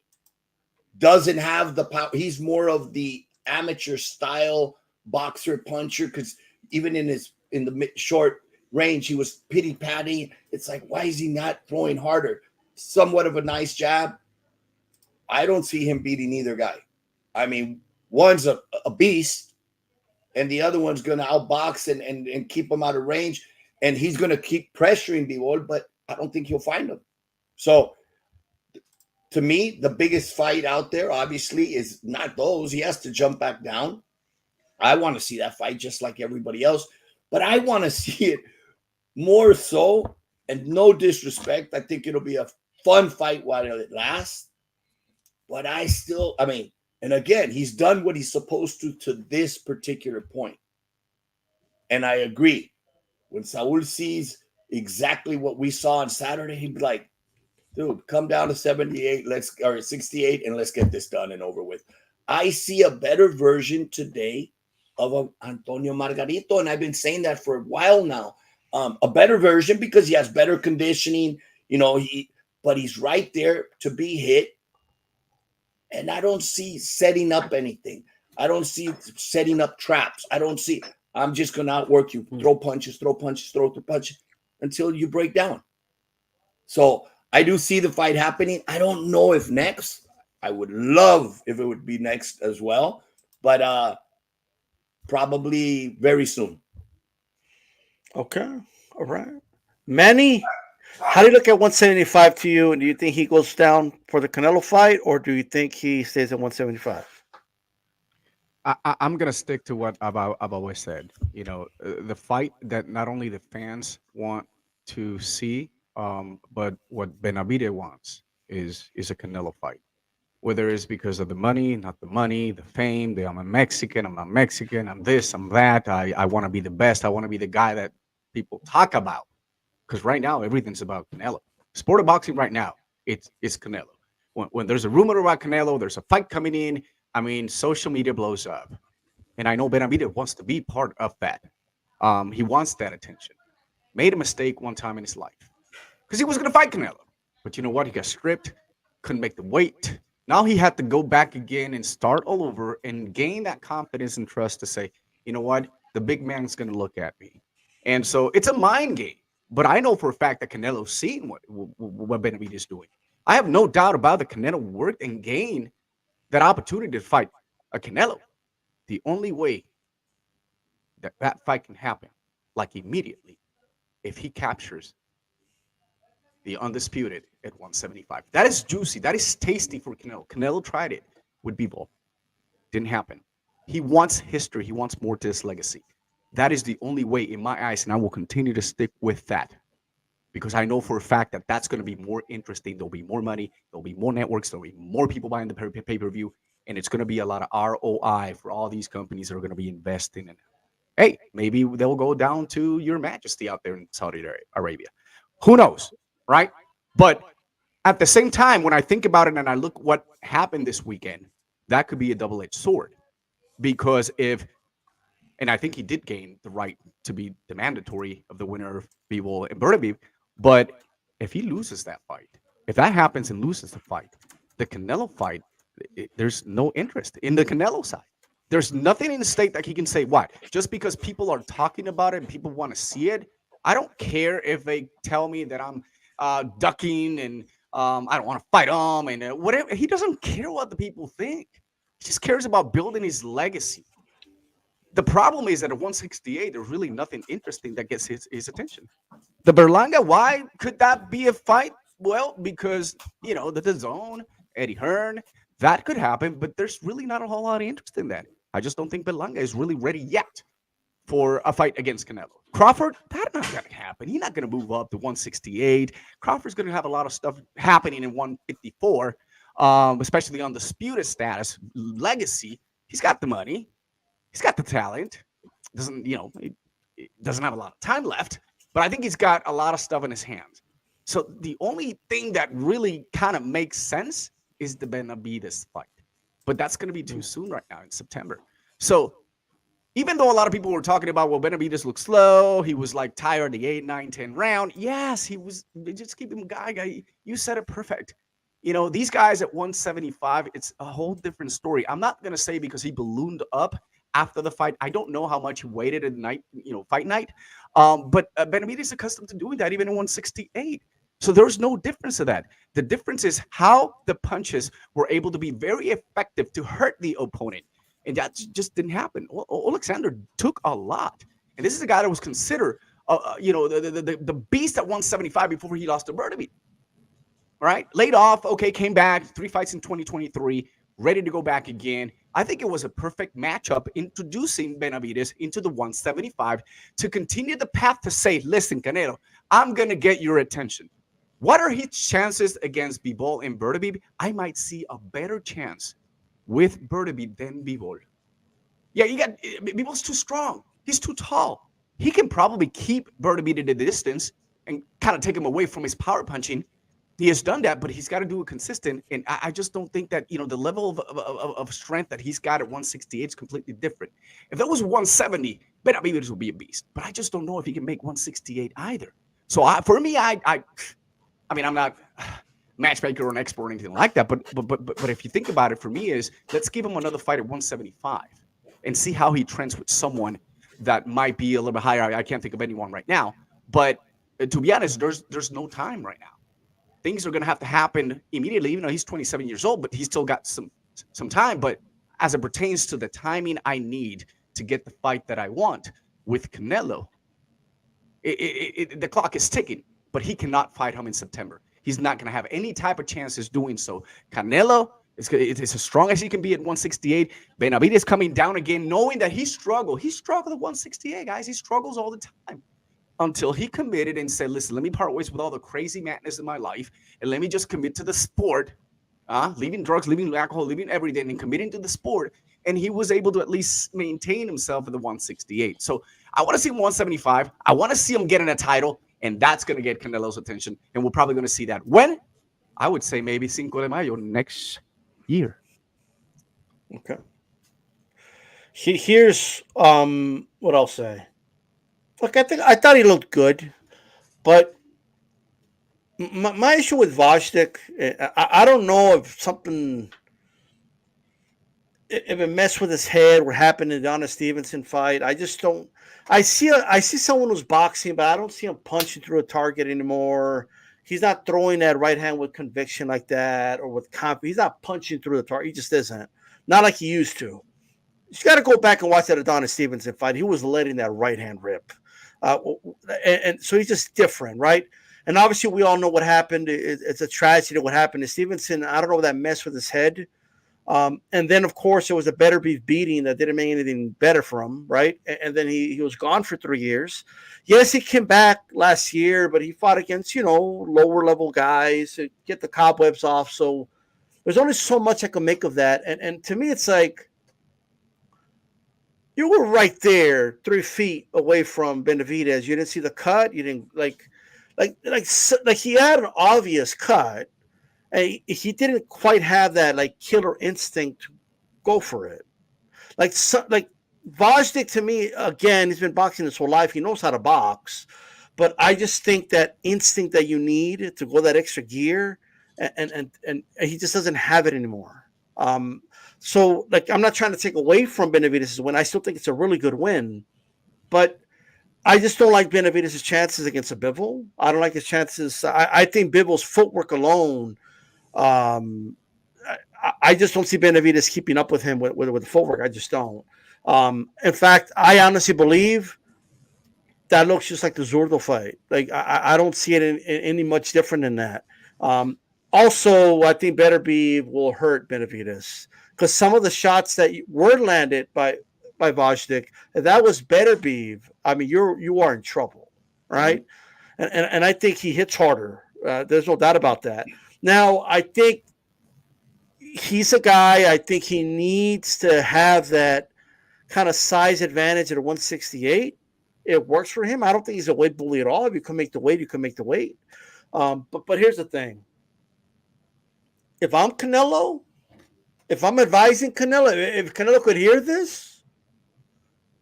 Doesn't have the power. He's more of the amateur style boxer puncher because even in the short range, he was pity patty. It's like, why is he not throwing harder? Somewhat of a nice jab. I don't see him beating either guy. I mean, one's a beast, and the other one's going to outbox and keep him out of range, and he's going to keep pressuring Bivol, but I don't think he'll find him. So, to me, the biggest fight out there, obviously, is not those. He has to jump back down. I want to see that fight just like everybody else, but I want to see it more so, and no disrespect. I think it'll be a fun fight while it lasts, but and again, he's done what he's supposed to this particular point. And I agree. When Saul sees exactly what we saw on Saturday, he'd be like, dude, come down to 78, or 68, and let's get this done and over with. I see a better version today of Antonio Margarito, and I've been saying that for a while now. A better version because he has better conditioning, but he's right there to be hit. And I don't see setting up anything. I don't see setting up traps. I'm just going to outwork you. Throw punches until you break down. So I do see the fight happening. I don't know if next. I would love if it would be next as well. But probably very soon. Okay. All right. Manny, how do you look at 175 to you? And do you think he goes down for the Canelo fight, or do you think he stays at 175? I'm gonna stick to what I've always said. The fight that not only the fans want to see, but what Benavidez wants is a Canelo fight. Whether it's because of the money, not the money, the fame, I'm a Mexican, I'm not Mexican, I'm this, I'm that. I want to be the best. I want to be the guy that people talk about. Because right now, everything's about Canelo. Sport of boxing right now, it's Canelo. When there's a rumor about Canelo, there's a fight coming in, social media blows up. And I know Benavidez wants to be part of that. He wants that attention. Made a mistake one time in his life. Because he was going to fight Canelo. But you know what? He got stripped, couldn't make the weight. Now he had to go back again and start all over and gain that confidence and trust to say, you know what? The big man's going to look at me. And so it's a mind game. But I know for a fact that Canelo's seen what Benavidez is doing. I have no doubt about the Canelo worked and gained that opportunity to fight a Canelo. The only way that fight can happen, like immediately, if he captures the undisputed at 175. That is juicy. That is tasty for Canelo. Canelo tried it with Bivol. Didn't happen. He wants history. He wants more to his legacy. That is the only way in my eyes, and I will continue to stick with that because I know for a fact that that's going to be more interesting. There'll be more money. There'll be more networks. There'll be more people buying the pay-per-view, and it's going to be a lot of ROI for all these companies that are going to be investing in it. Hey, maybe they'll go down to Your Majesty out there in Saudi Arabia. Who knows, right? But at the same time, when I think about it and I look what happened this weekend, that could be a double-edged sword because and I think he did gain the right to be the mandatory of the winner of Bivol and Beterbiev. But if he loses that fight, if that happens and loses the fight, the Canelo fight, there's no interest in the Canelo side. There's nothing in the state that he can say, what? Just because people are talking about it and people want to see it, I don't care if they tell me that I'm ducking and I don't want to fight him and whatever. He doesn't care what the people think. He just cares about building his legacy. The problem is that at 168, there's really nothing interesting that gets his attention. The Berlanga, why could that be a fight? Well, because, the zone, Eddie Hearn, that could happen, but there's really not a whole lot of interest in that. I just don't think Berlanga is really ready yet for a fight against Canelo. Crawford, that's not going to happen. He's not going to move up to 168. Crawford's going to have a lot of stuff happening in 154, especially on disputed status, legacy. He's got the money. He's got the talent. Doesn't, he doesn't have a lot of time left, but I think he's got a lot of stuff in his hands. So the only thing that really kind of makes sense is the Benavides fight. But that's going to be too soon right now in September. So even though a lot of people were talking about, well, Benavides looked slow, he was like tired the 8, 9, 10 round. Yes, he was. Just keep him guy. You said it perfect. These guys at 175, it's a whole different story. I'm not going to say because he ballooned up after the fight. I don't know how much he waited at night, fight night. But Benavides is accustomed to doing that even in 168. So there's no difference to that. The difference is how the punches were able to be very effective to hurt the opponent. And that just didn't happen. Alexander took a lot. And this is a guy that was considered, the beast at 175 before he lost to Beterbiev. All right? Laid off, okay, came back, 3 fights in 2023, ready to go back again. I think it was a perfect matchup introducing Benavides into the 175 to continue the path to say, listen, Canelo, I'm going to get your attention. What are his chances against Bivol and Beterbiev? I might see a better chance with Beterbiev than Bivol. Yeah, Bivol's too strong. He's too tall. He can probably keep Beterbiev at a distance and kind of take him away from his power punching. He has done that, but he's got to do it consistent. And I just don't think that, the level of strength that he's got at 168 is completely different. If that was 170, Benavides would be a beast. But I just don't know if he can make 168 either. So for me, I mean, I'm not a matchmaker or an expert or anything like that, but if you think about it, for me is let's give him another fight at 175 and see how he trends with someone that might be a little bit higher. I can't think of anyone right now, but to be honest, there's no time right now. Things are going to have to happen immediately, even though he's 27 years old, but he's still got some time. But as it pertains to the timing I need to get the fight that I want with Canelo, the clock is ticking. But he cannot fight him in September. He's not going to have any type of chances doing so. Canelo is as strong as he can be at 168. Benavides coming down again, knowing that he struggled. He struggled at 168, guys. He struggles all the time until he committed and said, listen, let me part ways with all the crazy madness in my life, and let me just commit to the sport, leaving drugs, leaving alcohol, leaving everything, and committing to the sport. And he was able to at least maintain himself at the 168. So I want to see him 175. I want to see him getting a title. And that's going to get Canelo's attention. And we're probably going to see that. When? I would say maybe Cinco de Mayo next year. Okay. Here's what I'll say. Look, I thought he looked good. But my issue with Gvozdyk, I don't know if something, if it messed with his head, what happened in the Donna Stevenson fight. I just don't. I see someone who's boxing, but I don't see him punching through a target anymore. He's not throwing that right hand with conviction like that or with confidence. He's not punching through the target. He just isn't. Not like he used to. You got to go back and watch that Adonis Stevenson fight. He was letting that right hand rip. And so he's just different, right? And obviously we all know what happened. It's a tragedy what happened to Stevenson. I don't know that messed with his head. And then, of course, it was a Beterbiev beating that didn't make anything better for him, right? And then he was gone for 3 years. Yes, he came back last year, but he fought against, lower-level guys to get the cobwebs off. So there's only so much I can make of that. And to me, it's like you were right there 3 feet away from Benavides. You didn't see the cut. You didn't, like he had an obvious cut. And he didn't quite have that killer instinct to go for it. Like Gvozdyk, to me, again, he's been boxing his whole life. He knows how to box, but I just think that instinct that you need to go that extra gear, and he just doesn't have it anymore. So I'm not trying to take away from Benavides' win. I still think it's a really good win, but I just don't like Benavides' chances against a Bivol. I don't like his chances. I think Bivol's footwork alone. I just don't see Benavides keeping up with him with the footwork. I just don't. In fact, I honestly believe that looks just like the Zurdo fight. I don't see it in any much different than that. Also, I think Beterbiev will hurt Benavides because some of the shots that were landed by by Gvozdyk. If that was Beterbiev, I mean, you are in trouble, right? And I think he hits harder. There's no doubt about that. Now, I think he's a guy, I think he needs to have that kind of size advantage at a 168. It works for him. I don't think he's a weight bully at all. If you can make the weight, you can make the weight. But here's the thing. If I'm Canelo, if I'm advising Canelo, if Canelo could hear this,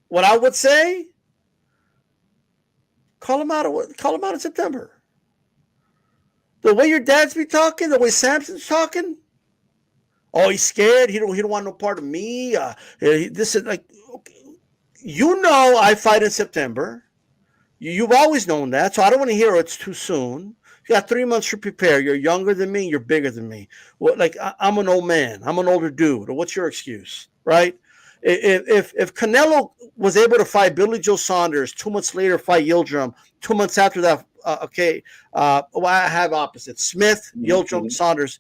what I would say, call him out in September. The way your dad's be talking, the way Samson's talking, oh, he's scared. He don't want no part of me. This is like, okay. I fight in September. You've always known that, so I don't want to hear it's too soon. You got 3 months to prepare. You're younger than me. You're bigger than me. Well, like I'm an old man. I'm an older dude. What's your excuse, right? If Canelo was able to fight Billy Joe Saunders, 2 months later fight Yildirim, 2 months after that, well, I have opposites: Smith, Yildirim, Saunders.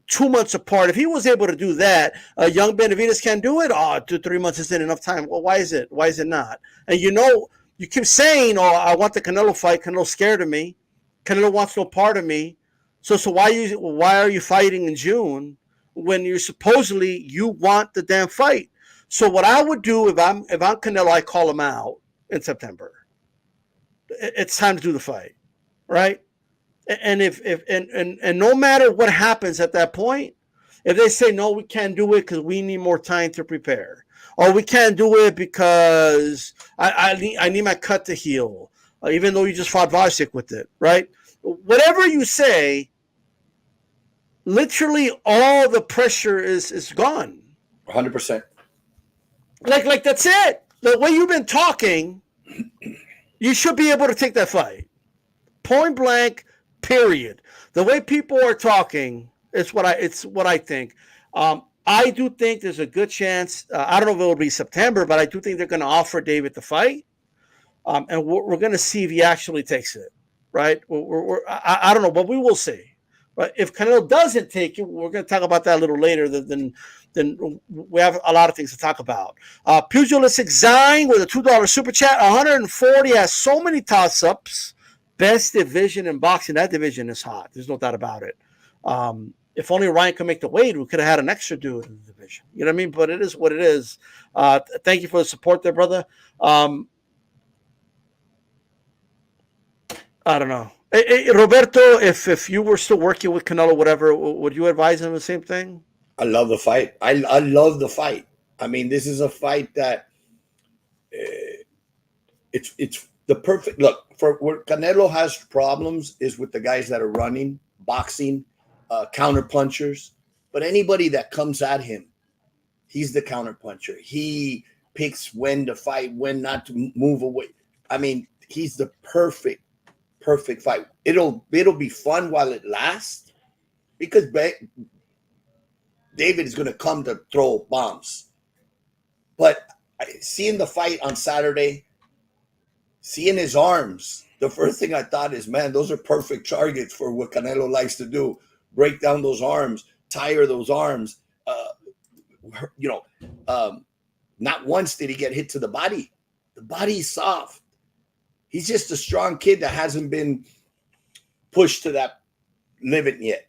2 months apart. If he was able to do that, young Benavides can do it. 2 3 months isn't enough time. Well, why is it? Why is it not? And you keep saying, "Oh, I want the Canelo fight. Canelo's scared of me. Canelo wants no part of me." So why are you fighting in June when you supposedly want the damn fight? So what I would do if I'm Canelo, I call him out in September. It's time to do the fight, right? And and no matter what happens at that point, if they say no, we can't do it because we need more time to prepare, or we can't do it because I need my cut to heal, even though you just fought Gvozdyk with it, right? Whatever you say, literally all the pressure is gone. 100%. Like that's it. The way you've been talking, you should be able to take that fight. Point blank. Period. The way people are talking, it's what I think. I do think there's a good chance. I don't know if it will be September, but I do think they're going to offer David the fight, and we're going to see if he actually takes it. Right? I don't know, but we will see. But if Canelo doesn't take it, we're going to talk about that a little later. Then we have a lot of things to talk about. Pugilistic Zhang with a $2 super chat. 140 has so many toss-ups. Best division in boxing. That division is hot. There's no doubt about it. If only Ryan could make the weight, we could have had an extra dude in the division. You know what I mean? But it is what it is. Thank you for the support there, brother. I don't know. Hey, Roberto, if you were still working with Canelo, whatever, would you advise him the same thing? I love the fight. I love the fight. I mean, this is a fight that it's the perfect look for where Canelo has problems is with the guys that are running, boxing, counter punchers. But anybody that comes at him, he's the counter puncher. He picks when to fight, when not to move away. I mean, he's the perfect fight. It'll be fun while it lasts because David is going to come to throw bombs. But seeing the fight on Saturday, seeing his arms, the first thing I thought is, man, those are perfect targets for what Canelo likes to do. Break down those arms, tire those arms. Not once did he get hit to the body. The body's soft. He's just a strong kid that hasn't been pushed to that limit yet.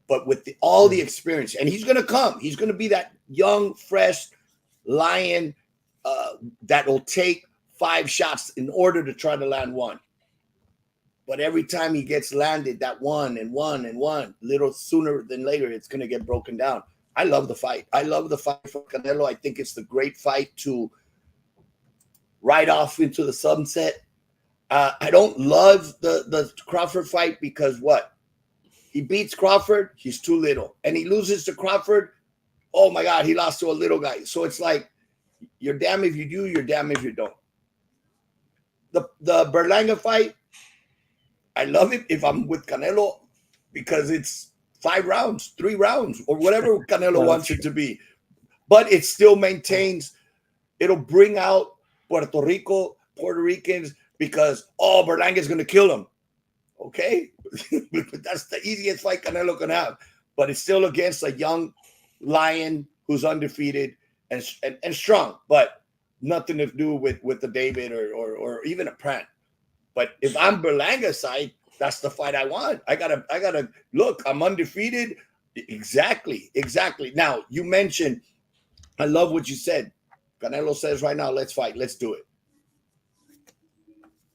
But with all the experience, and he's going to come. He's going to be that young, fresh lion that will take 5 shots in order to try to land one. But every time he gets landed, that one, little sooner than later, it's going to get broken down. I love the fight. I love the fight for Canelo. I think it's the great fight to ride off into the sunset. I don't love the Crawford fight because what? He beats Crawford, he's too little. And he loses to Crawford, oh my God, he lost to a little guy. So it's like, you're damn if you do, you're damn if you don't. The Berlanga fight, I love it if I'm with Canelo because it's 5 rounds, 3 rounds, or whatever Canelo wants it to be. But it still maintains, it'll bring out Puerto Ricans because, Berlanga is going to kill him. Okay? That's the easiest fight Canelo can have. But it's still against a young lion who's undefeated. and strong, but nothing to do with the David or even a Pran. But if I'm Berlanga's side, that's the fight I want. I gotta look. I'm undefeated. Exactly. Now you mentioned. I love what you said. Canelo says right now, let's fight. Let's do it.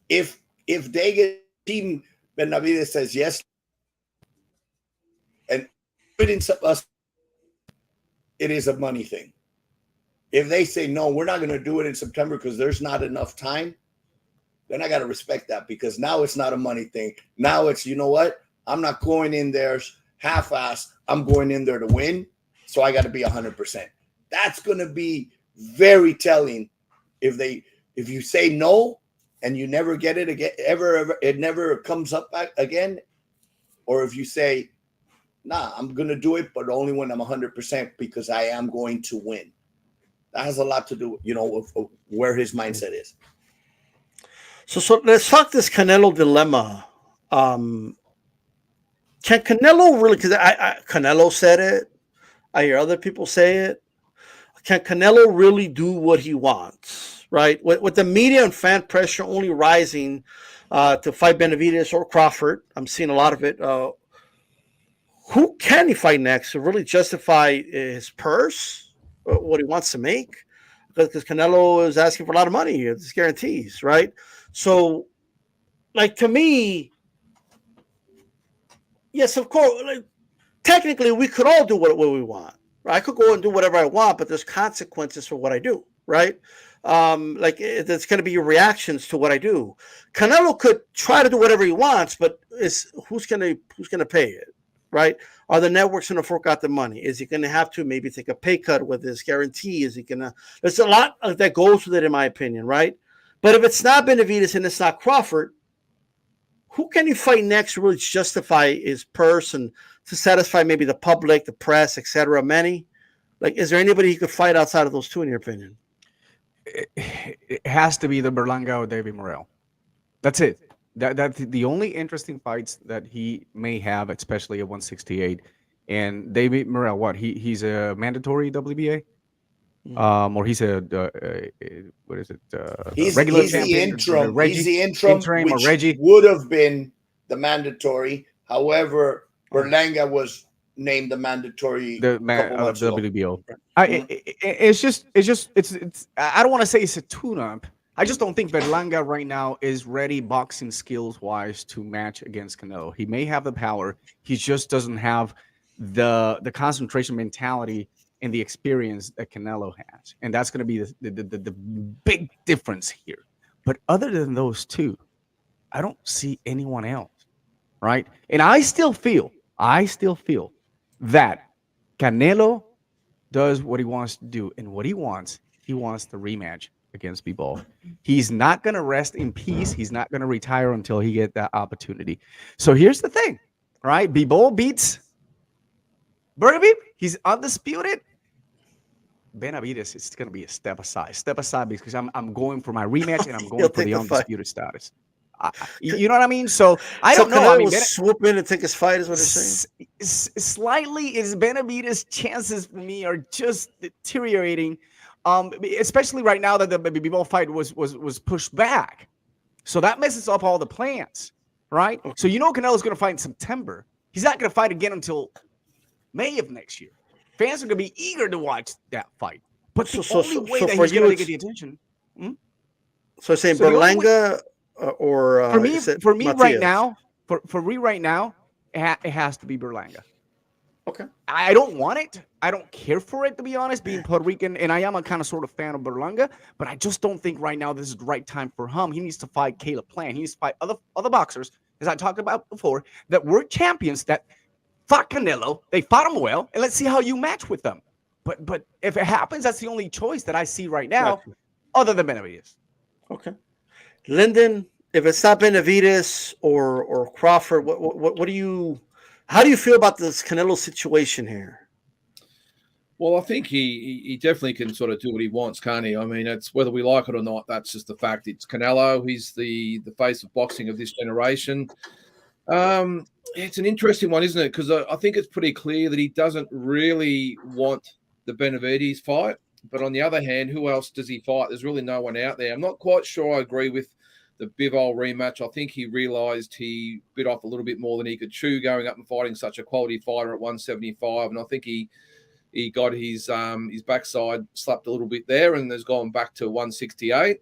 If they get team Benavidez says yes, and us, it is a money thing. If they say no, we're not going to do it in September because there's not enough time, then I got to respect that, because now it's not a money thing. Now it's, you know what? I'm not going in there half-assed. I'm going in there to win, so I got to be 100%. That's going to be very telling if you say no and you never get it again, ever it never comes up back again, or if you say, nah, I'm going to do it, but only when I'm 100% because I am going to win. That has a lot to do, with where his mindset is. So let's talk this Canelo dilemma. Can Canelo really? Because Canelo said it. I hear other people say it. Can Canelo really do what he wants? Right? With the media and fan pressure only rising to fight Benavides or Crawford, I'm seeing a lot of it. Who can he fight next to really justify his purse, what he wants to make? Because Canelo is asking for a lot of money. It's guarantees, right? So, to me, yes, of course, technically we could all do what we want. Right? I could go and do whatever I want, but there's consequences for what I do, right? There's going to be reactions to what I do. Canelo could try to do whatever he wants, but who's going to pay it? Right? Are the networks going to fork out the money? Is he going to have to maybe take a pay cut with his guarantee? Is he going to? There's a lot that goes with it, in my opinion, right? But if it's not Benavides and it's not Crawford, who can he fight next to really justify his purse and to satisfy maybe the public, the press, etc.? Many, is there anybody he could fight outside of those two, in your opinion? It has to be the Berlanga or David Morrell. That's it. That's the only interesting fights that he may have, especially at 168. And David Morrell, what he's a mandatory WBA, or he's a what is it? He's regular champion. He's the interim, which Reggie would have been the mandatory. However, Berlanga was named the mandatory. The WBO. It's I don't want to say it's a tune-up. I just don't think Berlanga right now is ready boxing skills wise to match against Canelo. He may have the power. He just doesn't have the concentration mentality and the experience that Canelo has. And that's going to be the big difference here. But other than those two, I don't see anyone else. Right? And I still feel that Canelo does what he wants to do. And what he wants the rematch against Bivol. He's not going to rest in peace. He's not going to retire until he gets that opportunity. So here's the thing, right? Bivol beats Beterbiev. He's undisputed. Benavides is going to be a step aside because I'm going for my rematch and I'm going for the undisputed status. You know what I mean? So I don't know. I mean, swoop in and take his fight is what you're saying. Slightly, is Benavides' chances for me are just deteriorating. Especially right now that the Bivol fight was pushed back, so that messes up all the plans, right? Okay. So Canelo's going to fight in September. He's not going to fight again until May of next year. Fans are going to be eager to watch that fight, but the only way that he's going to get the attention. So I say Berlanga or for me right now, it has to be Berlanga. Okay. I don't want it. I don't care for it, to be honest, being Puerto Rican, and I am a kind of sort of fan of Berlanga, but I just don't think right now this is the right time for him. He needs to fight Caleb Plant. He needs to fight other boxers, as I talked about before, that were champions that fought Canelo. They fought him well, and let's see how you match with them. But if it happens, that's the only choice that I see right now, other than Benavides. Okay. Lyndon, if it's not Benavides or Crawford, what do you? How do you feel about this Canelo situation here? Well, I think he definitely can sort of do what he wants, can't he? I mean, it's whether we like it or not, that's just the fact. It's Canelo. He's the face of boxing of this generation. It's an interesting one, isn't it? Because I think it's pretty clear that he doesn't really want the Benavides fight. But on the other hand, who else does he fight? There's really no one out there. I'm not quite sure I agree with the Bivol rematch. I think he realised he bit off a little bit more than he could chew going up and fighting such a quality fighter at 175. And I think he got his backside slapped a little bit there and has gone back to 168.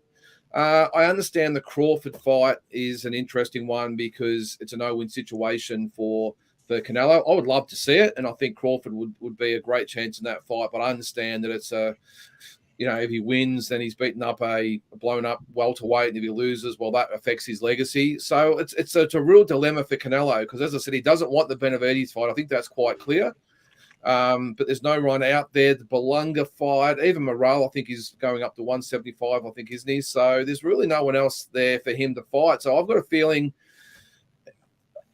I understand the Crawford fight is an interesting one because it's a no-win situation for Canelo. I would love to see it, and I think Crawford would be a great chance in that fight. But I understand that it's if he wins, then he's beaten up a blown-up welterweight, and if he loses, well, that affects his legacy. So it's a real dilemma for Canelo because, as I said, he doesn't want the Benavides fight. I think that's quite clear. But there's no one out there. The Belunga fight, even Morale, I think, is going up to 175, I think, isn't he? So there's really no one else there for him to fight. So I've got a feeling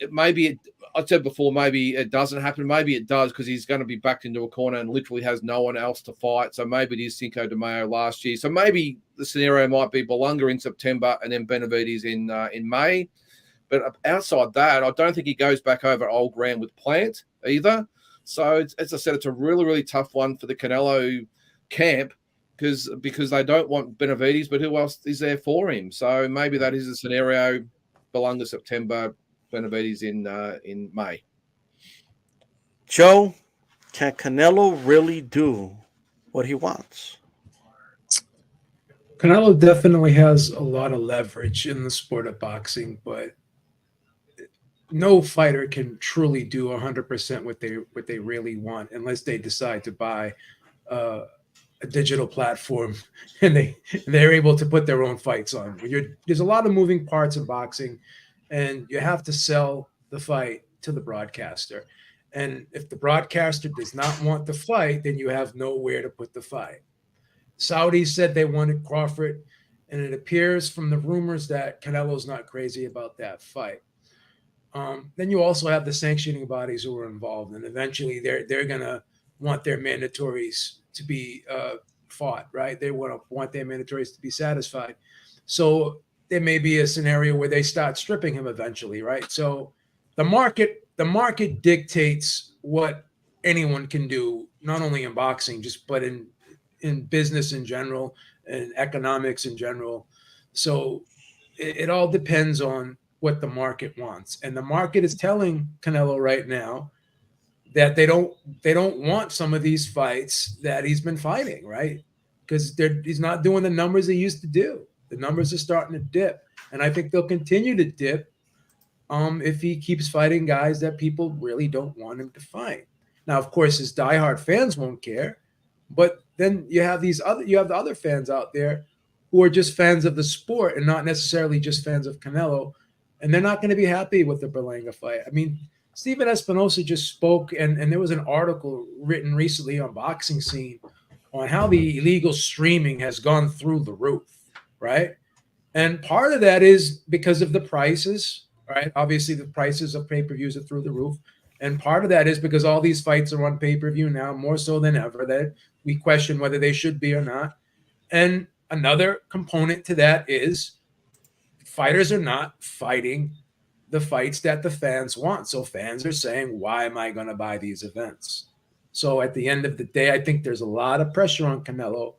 I said before, maybe it doesn't happen. Maybe it does because he's going to be backed into a corner and literally has no one else to fight. So maybe it is Cinco de Mayo last year. So maybe the scenario might be Belunga in September and then Benavides in May. But outside that, I don't think he goes back over old ground with Plant either. So, as I said, it's a really, really tough one for the Canelo camp because they don't want Benavides, but who else is there for him? So maybe that is a scenario, Belunga September, Benavides in May. Joe, can Canelo really do what he wants? Canelo definitely has a lot of leverage in the sport of boxing, but no fighter can truly do 100% what they really want unless they decide to buy a digital platform and they're able to put their own fights on. There's a lot of moving parts in boxing, and you have to sell the fight to the broadcaster. And if the broadcaster does not want the fight, then you have nowhere to put the fight. Saudis said they wanted Crawford, and it appears from the rumors that Canelo's not crazy about that fight. Then you also have the sanctioning bodies who are involved, and eventually they're going to want their mandatories to be fought, right? They want their mandatories to be satisfied. So there may be a scenario where they start stripping him eventually, right? So the market dictates what anyone can do, not only in boxing, but in business in general and economics in general. So it all depends on what the market wants. And the market is telling Canelo right now that they don't want some of these fights that he's been fighting, right? Because he's not doing the numbers he used to do. The numbers are starting to dip. And I think they'll continue to dip if he keeps fighting guys that people really don't want him to fight. Now, of course, his diehard fans won't care, but then you have the other fans out there who are just fans of the sport and not necessarily just fans of Canelo, and they're not going to be happy with the Berlanga fight. I mean, Stephen Espinosa just spoke, and there was an article written recently on Boxing Scene on how the illegal streaming has gone through the roof, right? And part of that is because of the prices, right? Obviously, the prices of pay-per-views are through the roof. And part of that is because all these fights are on pay-per-view now, more so than ever, that we question whether they should be or not. And another component to that is fighters are not fighting the fights that the fans want. So fans are saying, why am I going to buy these events? So at the end of the day, I think there's a lot of pressure on Canelo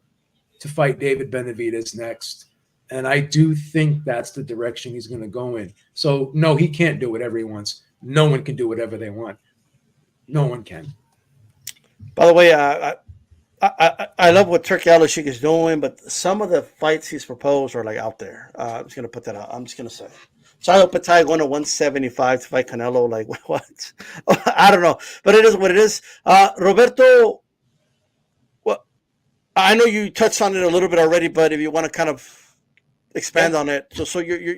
to fight David Benavides next. And I do think that's the direction he's going to go in. So no, he can't do whatever he wants. No one can do whatever they want. No one can. By the way, I love what Turkey Alashik is doing, but some of the fights he's proposed are like out there. I'm just going to put that out. I'm just going to say. Charlo Patai going to 175 to fight Canelo. Like, what? I don't know. But it is what it is. Roberto, well, I know you touched on it a little bit already, but if you want to kind of expand on it. So you're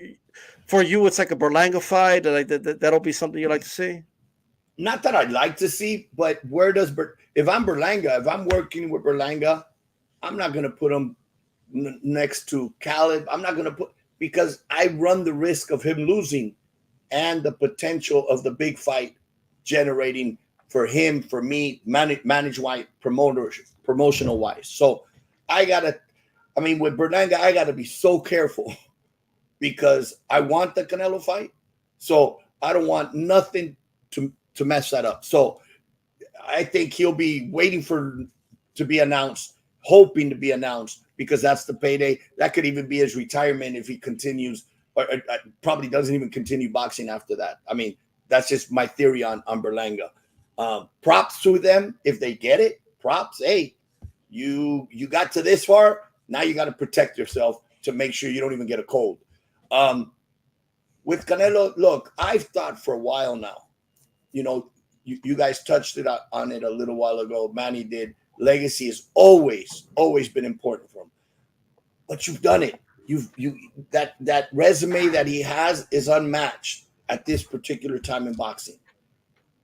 for you, it's like a Berlanga fight. Like that'll be something you like to see? Not that I'd like to see, but if I'm Berlanga, if I'm working with Berlanga, I'm not going to put him next to Khaled. I'm not going to because I run the risk of him losing and the potential of the big fight generating for him, for me, manage-wise, promotional-wise. So with Berlanga, I got to be so careful because I want the Canelo fight. So I don't want nothing to mess that up. So I think he'll be waiting to be announced. hoping to be announced because that's the payday. That could even be his retirement if he continues, or probably doesn't even continue boxing after that. I mean, that's just my theory on Berlanga. Props to them if they get it. Props. Hey, you got to this far. Now you got to protect yourself to make sure you don't even get a cold. With Canelo, look, I've thought for a while now, you know, you guys touched it on it a little while ago. Manny did. Legacy has always been important for him. But you've done it. That resume that he has is unmatched at this particular time in boxing.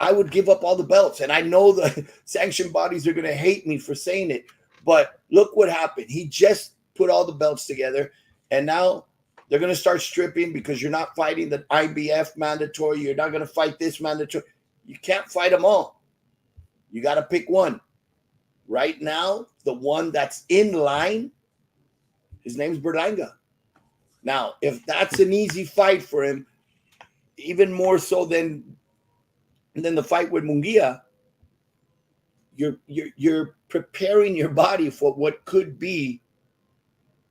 I would give up all the belts. And I know the sanction bodies are going to hate me for saying it. But look what happened. He just put all the belts together. And now they're going to start stripping because you're not fighting the IBF mandatory. You're not going to fight this mandatory. You can't fight them all. You got to pick one. Right now, the one that's in line, his name's Berlanga. Now, if that's an easy fight for him, even more so than the fight with Munguia, you're preparing your body for what could be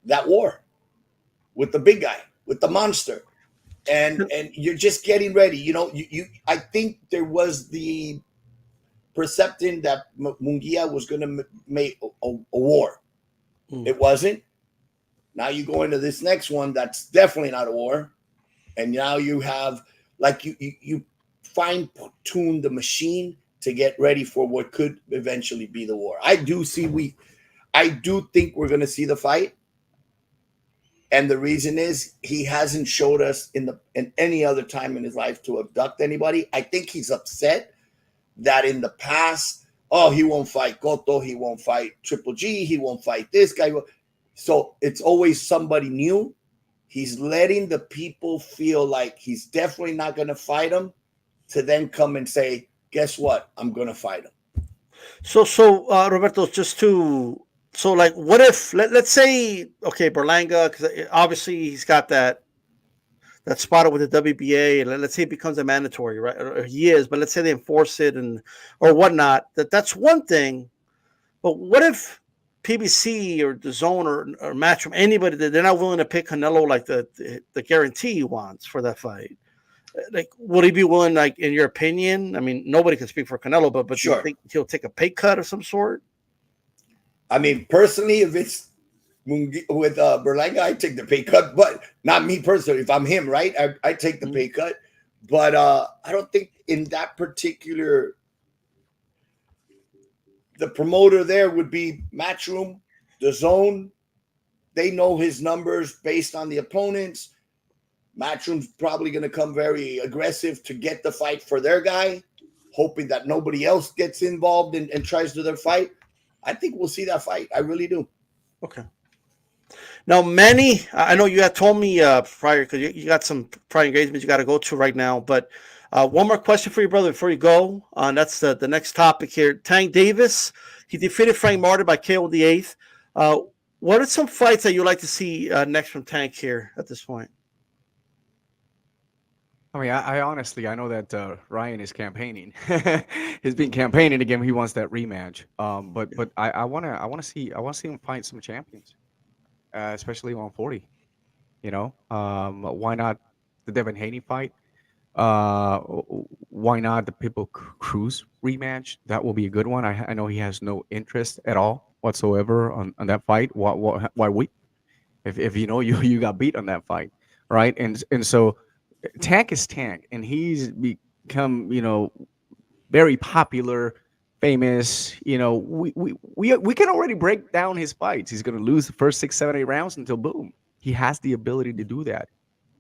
that war with the big guy, with the monster. And you're just getting ready. You know, I think there was the perception that Munguia was going to make a war. It wasn't. Now you go into this next one that's definitely not a war. And now you have, like, you fine-tune the machine to get ready for what could eventually be the war. I do think we're going to see the fight. And the reason is he hasn't showed us in any other time in his life to abduct anybody. I think he's upset that in the past, he won't fight Cotto, he won't fight Triple G, he won't fight this guy. So it's always somebody new. He's letting the people feel like he's definitely not going to fight him, to then come and say, guess what? I'm going to fight him. So Roberto, like, what if, let's say, okay, Berlanga, because obviously he's got that spot with the WBA, and let's say it becomes a mandatory, right? Or he is, but let's say they enforce it or whatnot. That's one thing. But what if PBC or the Zone or Matchroom, anybody, that they're not willing to pick Canelo like the guarantee he wants for that fight? Like, would he be willing, like, in your opinion? I mean, nobody can speak for Canelo, but sure. Do you think he'll take a pay cut of some sort? I mean, personally, if it's with Berlanga, I take the pay cut, but not me personally. If I'm him, right, I take the pay cut. But I don't think in that particular, the promoter there would be Matchroom, the Zone. They know his numbers based on the opponents. Matchroom's probably going to come very aggressive to get the fight for their guy, hoping that nobody else gets involved and tries to their fight. I think we'll see that fight. I really do. Okay. Now, Manny, I know you had told me prior, because you got some prior engagements you got to go to right now, but one more question for you, brother, before you go. That's the next topic here. Tank Davis, he defeated Frank Martin by KO in the 8th. What are some fights that you'd like to see next from Tank here at this point? I mean, I honestly, I know that Ryan is campaigning. He's been campaigning again. He wants that rematch. But I want to see him fight some champions, especially 140. You know, why not the Devin Haney fight? Why not the Pitbull Cruz rematch? That will be a good one. I know he has no interest at all whatsoever on that fight. Why we? If you know you got beat on that fight, right? And so Tank is Tank, and he's become, you know, very popular, famous. You know, we can already break down his fights. He's going to lose the first 6, 7, 8 rounds until boom. He has the ability to do that.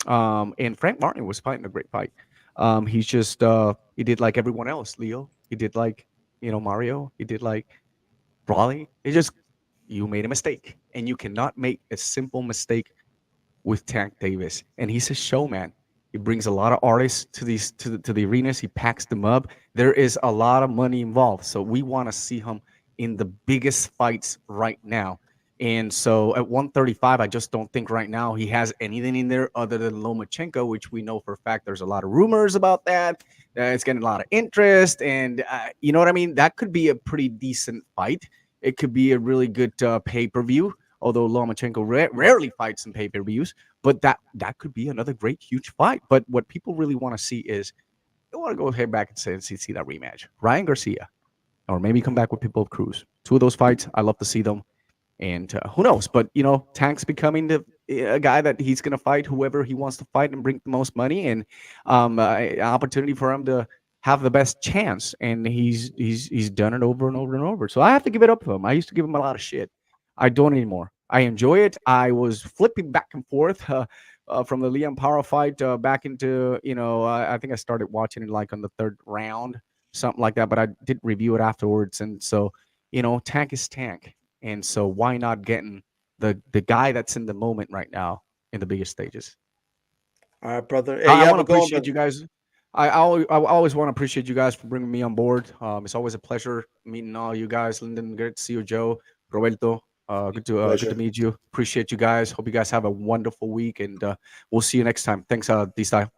And Frank Martin was fighting a great fight. He's just he did like everyone else, Leo. He did like, you know, Mario. He did like Brawley. It's just, you made a mistake, and you cannot make a simple mistake with Tank Davis. And he's a showman. He brings a lot of artists to the arenas. He packs them up. There is a lot of money involved. So we want to see him in the biggest fights right now. And so at 135, I just don't think right now he has anything in there other than Lomachenko, which we know for a fact there's a lot of rumors about that. It's getting a lot of interest. And you know what I mean? That could be a pretty decent fight. it could be a really good pay-per-view. Although Lomachenko rarely fights in pay-per-views, but that could be another great, huge fight. But what people really want to see is they want to go ahead back and see that rematch. Ryan Garcia, or maybe come back with Pitbull Cruz. Two of those fights, I love to see them. And who knows? But Tank's becoming a guy that he's going to fight whoever he wants to fight and bring the most money, and an opportunity for him to have the best chance. And he's done it over and over and over. So I have to give it up to him. I used to give him a lot of shit. I don't anymore. I enjoy it. I was flipping back and forth from the Liam Paro fight back into I think I started watching it like on the third round, something like that. But I did review it afterwards, and so Tank is Tank. And so why not getting the guy that's in the moment right now in the biggest stages? All right, brother. Hey, I want to appreciate you guys. I always want to appreciate you guys for bringing me on board. It's always a pleasure meeting all you guys. Lyndon, great to see you. Joe, Roberto, good to meet you. Appreciate you guys. Hope you guys have a wonderful week, and we'll see you next time. Thanks, D-Style.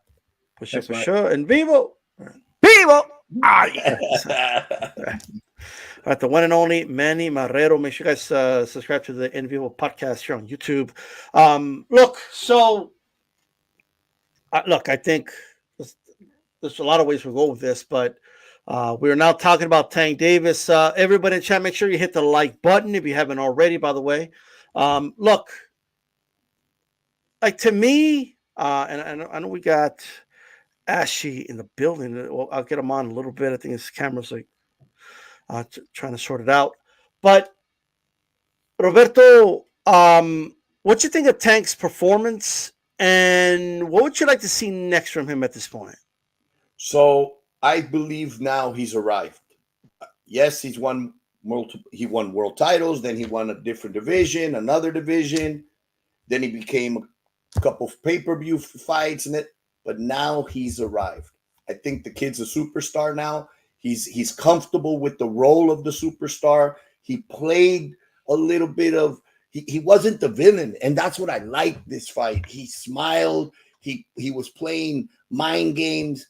For sure. And Bivol. Bivol. All right, the one and only Manny Marrero. Make sure you guys subscribe to the In Vivo podcast here on YouTube. I think there's a lot of ways we go with this, but we are now talking about Tank Davis. Everybody in chat, make sure you hit the like button if you haven't already, by the way. To me, and I know we got Ashy in the building. Well, I'll get him on a little bit. I think his camera's trying to sort it out. But Roberto, what you think of Tank's performance, and what would you like to see next from him at this point? So I believe now he's arrived. Yes, he won world titles, then he won a different division, another division, then he became a couple of pay-per-view fights but now he's arrived. I think the kid's a superstar now. He's comfortable with the role of the superstar. He played a little bit of he wasn't the villain, and that's what I like this fight. He smiled. He was playing mind games,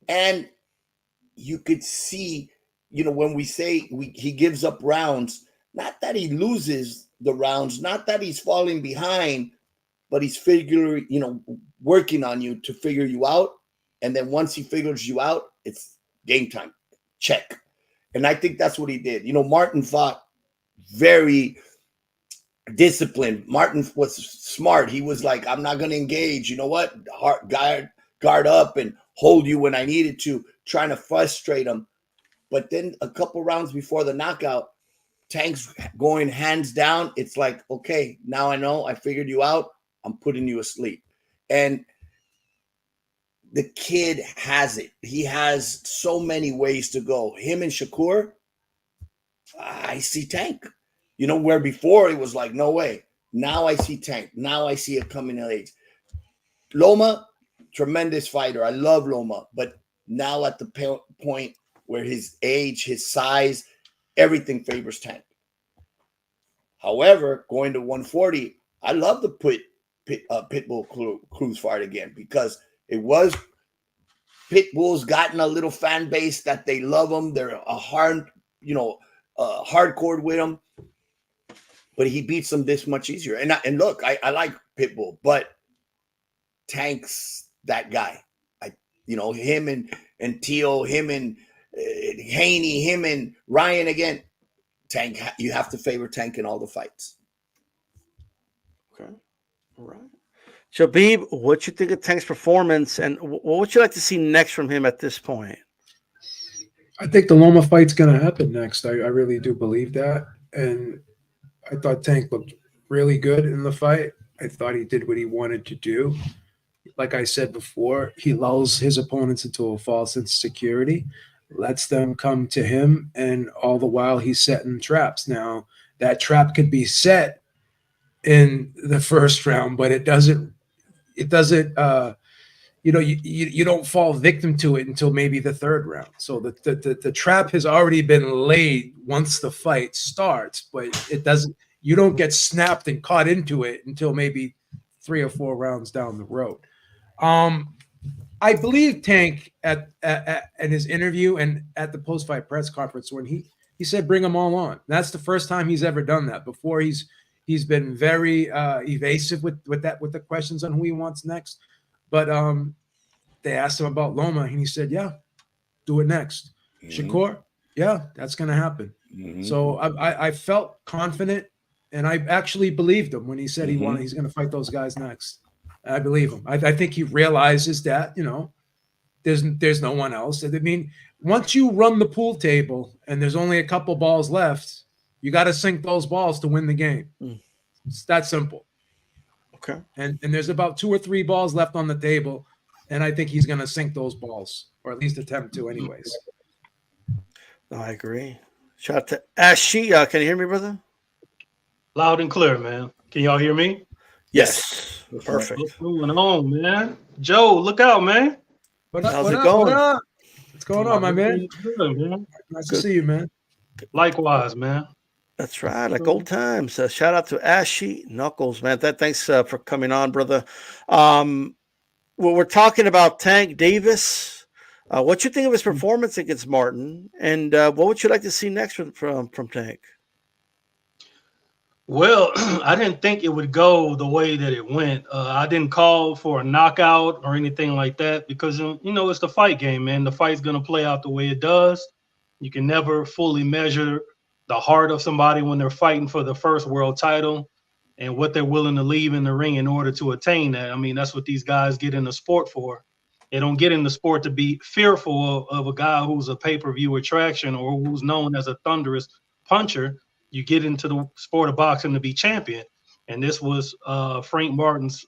and you could see, when we say he gives up rounds, not that he loses the rounds, not that he's falling behind, but he's working on you to figure you out. And then once he figures you out, it's game time. Check. And I think that's what he did. Martin fought very disciplined. Martin was smart. He was like, I'm not going to engage. You know what? Guard up and hold you when I needed to, trying to frustrate him. But then a couple rounds before the knockout, Tank's going hands down. It's like, okay, now I know. I figured you out. I'm putting you asleep. And the kid has it. He has so many ways to go. Him and Shakur, I see Tank. Where before it was like, no way. Now I see Tank. Now I see it coming of age. Loma, tremendous fighter. I love Loma. But now at the point where his age, his size, everything favors Tank. However, going to 140, I love to put Pitbull Cruz fight again, because it was Pitbull's gotten a little fan base that they love him. They're hardcore with him, but he beats them this much easier. And look, I like Pitbull, but Tank's that guy. Him and Teal, him and Haney, him and Ryan again. Tank, you have to favor Tank in all the fights. Okay. All right. Shabib, what you think of Tank's performance, and what would you like to see next from him at this point? I think the Loma fight's going to happen next. I really do believe that. And I thought Tank looked really good in the fight. I thought he did what he wanted to do. Like I said before, he lulls his opponents into a false insecurity, lets them come to him, and all the while he's setting traps. Now, that trap could be set in the first round, but it doesn't you don't fall victim to it until maybe the third round. So the trap has already been laid once the fight starts, but you don't get snapped and caught into it until maybe 3 or 4 rounds down the road. I believe Tank at his interview and at the post-fight press conference when he He said, bring them all on. That's the first time he's ever done that. Before he's been very evasive with the questions on who he wants next. But they asked him about Loma, and he said, yeah, do it next. Shakur, yeah, that's going to happen. So I felt confident, and I actually believed him when he said he's going to fight those guys next. I believe him. I think he realizes that, you know, there's no one else. I mean, once you run the pool table and there's only a couple balls left, you got to sink those balls to win the game. It's that simple. Okay. And there's about 2 or 3 balls left on the table, and I think he's going to sink those balls, or at least attempt to anyways. No, I agree. Shout out to Ashi. Can you hear me, brother? Loud and clear, man. Can y'all hear me? Yes. Perfect. What's going on, man? Joe, look out, man. How's it going? What's going on, my man? Good, man. Nice to see you, man. Likewise, man. That's right, like old times. Shout out to Ashy Knuckles, man. Thanks for coming on, brother. Well, we're talking about Tank Davis. What you think of his performance against Martin, and what would you like to see next from Tank? Well, I didn't think it would go the way that it went. I didn't call for a knockout or anything like that because, you know, it's the fight game, man. The fight's going to play out the way it does. You can never fully measure the heart of somebody when they're fighting for the first world title and what they're willing to leave in the ring in order to attain that. I mean, that's what these guys get in the sport for. They don't get in the sport to be fearful of a guy who's a pay-per-view attraction or who's known as a thunderous puncher. You get into the sport of boxing to be champion. And this was Frank Martin's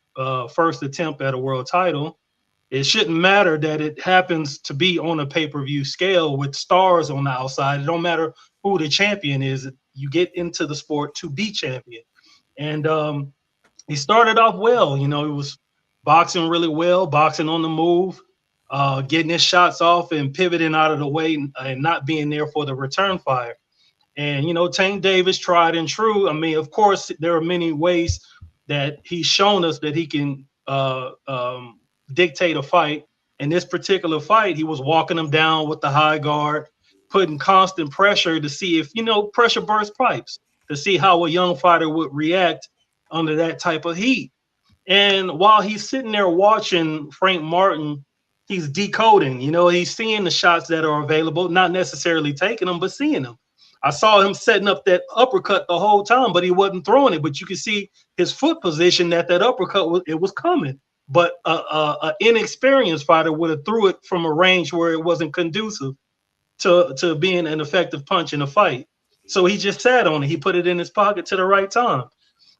first attempt at a world title. It shouldn't matter that it happens to be on a pay-per-view scale with stars on the outside. It don't matter who the champion is. You get into the sport to be champion. And he started off well. You know, he was boxing really well, boxing on the move, getting his shots off and pivoting out of the way and not being there for the return fire. And, you know, Tank Davis tried and true. I mean, of course, there are many ways that he's shown us that he can dictate a fight. In this particular fight, he was walking him down with the high guard, putting constant pressure to see if, you know, pressure bursts pipes, to see how a young fighter would react under that type of heat. And while he's sitting there watching Frank Martin, he's decoding, you know, he's seeing the shots that are available, not necessarily taking them, but seeing them. I saw him setting up that uppercut the whole time, but he wasn't throwing it. But you can see his foot position that uppercut it was coming. But an inexperienced fighter would have threw it from a range where it wasn't conducive to being an effective punch in a fight. So he just sat on it. He put it in his pocket to the right time.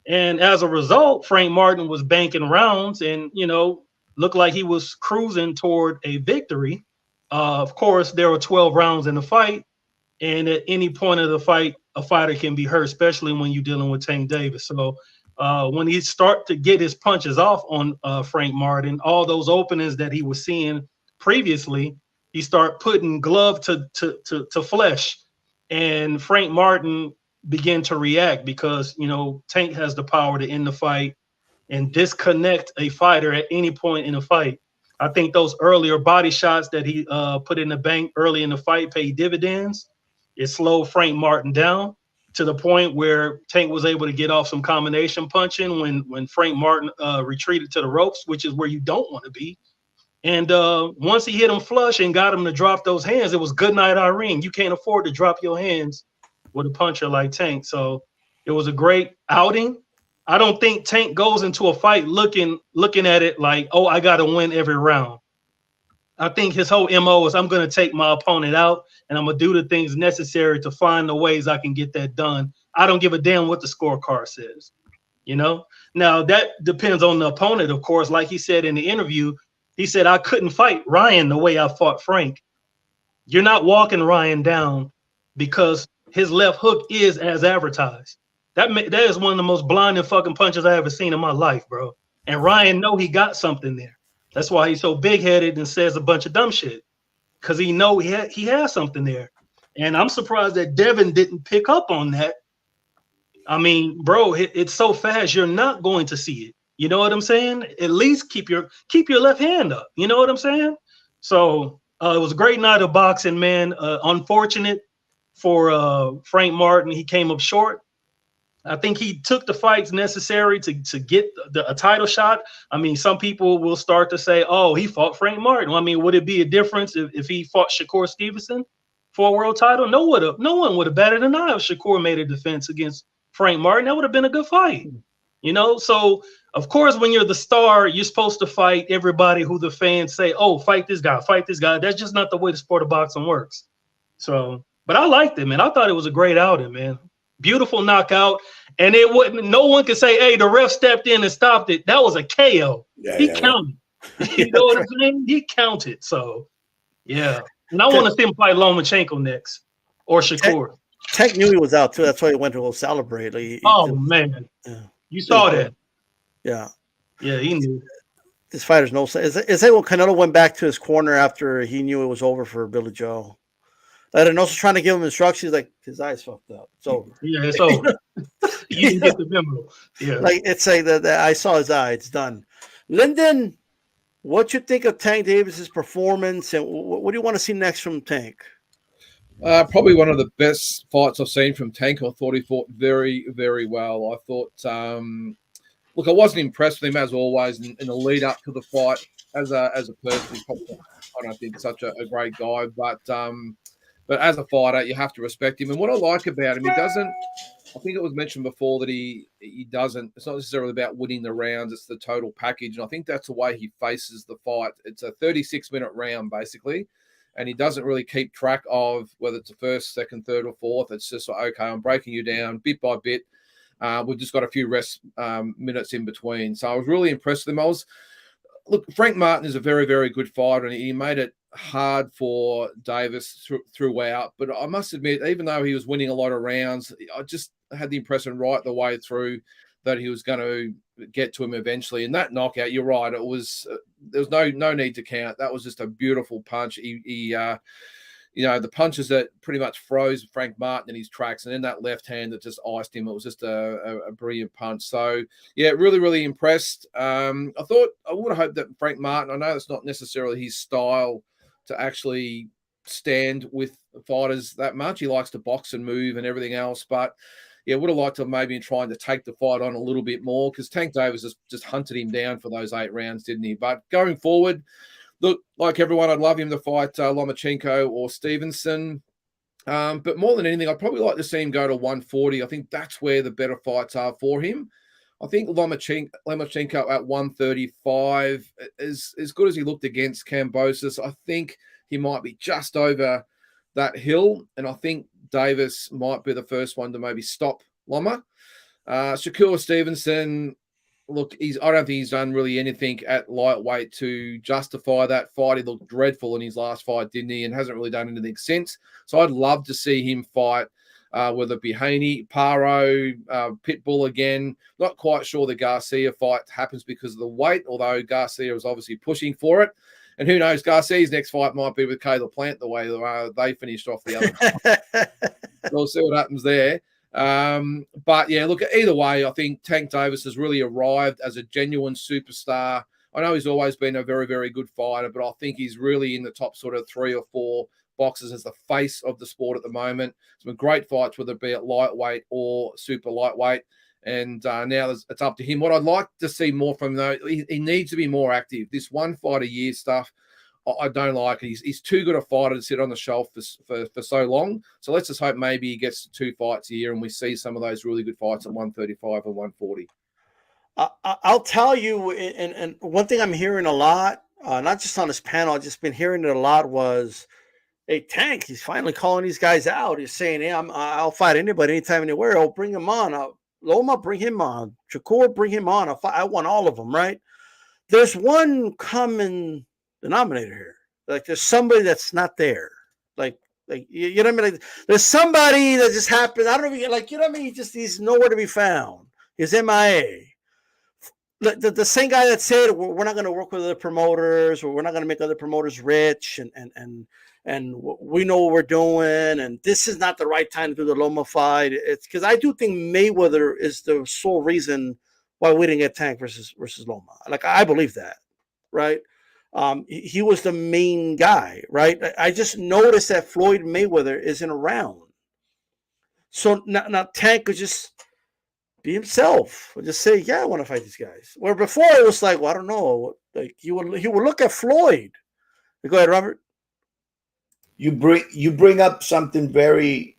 And as a result, Frank Martin was banking rounds and, you know, looked like he was cruising toward a victory. Of course, there were 12 rounds in the fight. And at any point of the fight, a fighter can be hurt, especially when you're dealing with Tank Davis. So when he start to get his punches off on Frank Martin, all those openings that he was seeing previously, he start putting glove to flesh. And Frank Martin began to react because, you know, Tank has the power to end the fight and disconnect a fighter at any point in a fight. I think those earlier body shots that he put in the bank early in the fight paid dividends. It slowed Frank Martin down to the point where Tank was able to get off some combination punching when Frank Martin retreated to the ropes, which is where you don't want to be. And once he hit him flush and got him to drop those hands, it was good night, Irene. You can't afford to drop your hands with a puncher like Tank. So it was a great outing. I don't think Tank goes into a fight looking at it like, oh, I got to win every round. I think his whole MO is I'm going to take my opponent out and I'm going to do the things necessary to find the ways I can get that done. I don't give a damn what the scorecard says, you know? Now, that depends on the opponent, of course. Like he said in the interview, he said, I couldn't fight Ryan the way I fought Frank. You're not walking Ryan down because his left hook is as advertised. That is one of the most blinding fucking punches I ever seen in my life, bro. And Ryan know he got something there. That's why he's so big-headed and says a bunch of dumb shit, because he know he has something there. And I'm surprised that Devin didn't pick up on that. I mean, bro, it's so fast you're not going to see it. You know what I'm saying? At least keep your left hand up. You know what I'm saying? So it was a great night of boxing, man. Unfortunate for Frank Martin. He came up short. I think he took the fights necessary to get a title shot. I mean, some people will start to say, oh, he fought Frank Martin. I mean, would it be a difference if he fought Shakur Stevenson for a world title? No one would have batted an eye if Shakur made a defense against Frank Martin. That would have been a good fight. You know, so of course, when you're the star, you're supposed to fight everybody who the fans say, oh, fight this guy, fight this guy. That's just not the way the sport of boxing works. So, but I liked it, man. I thought it was a great outing, man. Beautiful knockout. And it wouldn't, no one could say, hey, the ref stepped in and stopped it. That was a KO. He counted. You know what I'm saying? He counted. So, yeah. And I want to see him fight Lomachenko next or Shakur. Tank knew he was out, too. That's why he went to go celebrate. Like, man. Yeah. You saw that. Yeah. Yeah, he knew. This fighter's no sense. Is that when Canelo went back to his corner after he knew it was over for Billy Joe? And also trying to give him instructions, like his eyes fucked up. It's over. Yeah, it's over. You didn't get the memo. Yeah. Like it's like that I saw his eye, it's done. Lyndon, what you think of Tank Davis's performance and what do you want to see next from Tank? Probably one of the best fights I've seen from Tank. I thought he fought very, very well. I thought, look, I wasn't impressed with him as always in the lead up to the fight as a person. Probably, I don't think such a great guy, but as a fighter, you have to respect him. And what I like about him, he doesn't. I think it was mentioned before that he doesn't. It's not necessarily about winning the rounds; it's the total package. And I think that's the way he faces the fight. It's a 36-minute round basically. And he doesn't really keep track of whether it's the first, second, third, or fourth. It's just like, okay, I'm breaking you down bit by bit. We've just got a few rest minutes in between. So I was really impressed with him. Look, Frank Martin is a very, very good fighter, and he made it hard for Davis throughout. But I must admit, even though he was winning a lot of rounds, I just had the impression right the way through that he was going to get to him eventually. And that knockout, you're right, it was there was no need to count. That was just a beautiful punch. He the punches that pretty much froze Frank Martin in his tracks, and then that left hand that just iced him. It was just a brilliant punch. So yeah, really, really impressed. I would have hoped that Frank Martin, I know it's not necessarily his style to actually stand with fighters that much. He likes to box and move and everything else, but yeah, would have liked to have maybe trying to take the fight on a little bit more because Tank Davis just hunted him down for those 8 rounds, didn't he? But going forward, look, like everyone, I'd love him to fight Lomachenko or Stevenson. But more than anything, I'd probably like to see him go to 140. I think that's where the better fights are for him. I think Lomachenko at 135 is as good as he looked against Kambosos. I think he might be just over that hill, and I think Davis might be the first one to maybe stop Loma. Shakur Stevenson, look, I don't think he's done really anything at lightweight to justify that fight. He looked dreadful in his last fight, didn't he? And hasn't really done anything since. So I'd love to see him fight, whether it be Haney, Paro, Pitbull again. Not quite sure the Garcia fight happens because of the weight, although Garcia was obviously pushing for it. And who knows, Garcia's next fight might be with Caleb Plant the way they finished off the other. We'll see what happens there. But yeah, look, either way, I think Tank Davis has really arrived as a genuine superstar. I know he's always been a very, very good fighter, but I think he's really in the top sort of 3 or 4 boxes as the face of the sport at the moment. Some great fights, whether it be at lightweight or super lightweight. And now it's up to him. What I'd like to see more from him, though, he needs to be more active. This one fight a year stuff, I don't like it. He's too good a fighter to sit on the shelf for so long. So let's just hope maybe he gets 2 fights a year and we see some of those really good fights at 135 and 140. I'll tell you, and one thing I'm hearing a lot, not just on this panel, I've just been hearing it a lot was, hey, Tank, he's finally calling these guys out. He's saying, hey, I'll fight anybody, anytime, anywhere. I'll bring him on. Loma, bring him on. Shakur, bring him on. I want all of them, right? There's one common denominator here. Like there's somebody that's not there. Like you know what I mean? Like there's somebody that just happened. I don't know if you know what I mean? He's nowhere to be found. He's MIA. The same guy that said we're not going to work with other promoters or we're not going to make other promoters rich and we know what we're doing, and this is not the right time to do the Loma fight. It's because I do think Mayweather is the sole reason why we didn't get Tank versus Loma. Like I believe that, right? He was the main guy, right? I just noticed that Floyd Mayweather isn't around. So now Tank could just be himself and just say, "Yeah, I want to fight these guys." Where before it was like, "Well, I don't know." Like he would look at Floyd. Go ahead, Robert. You bring up something very.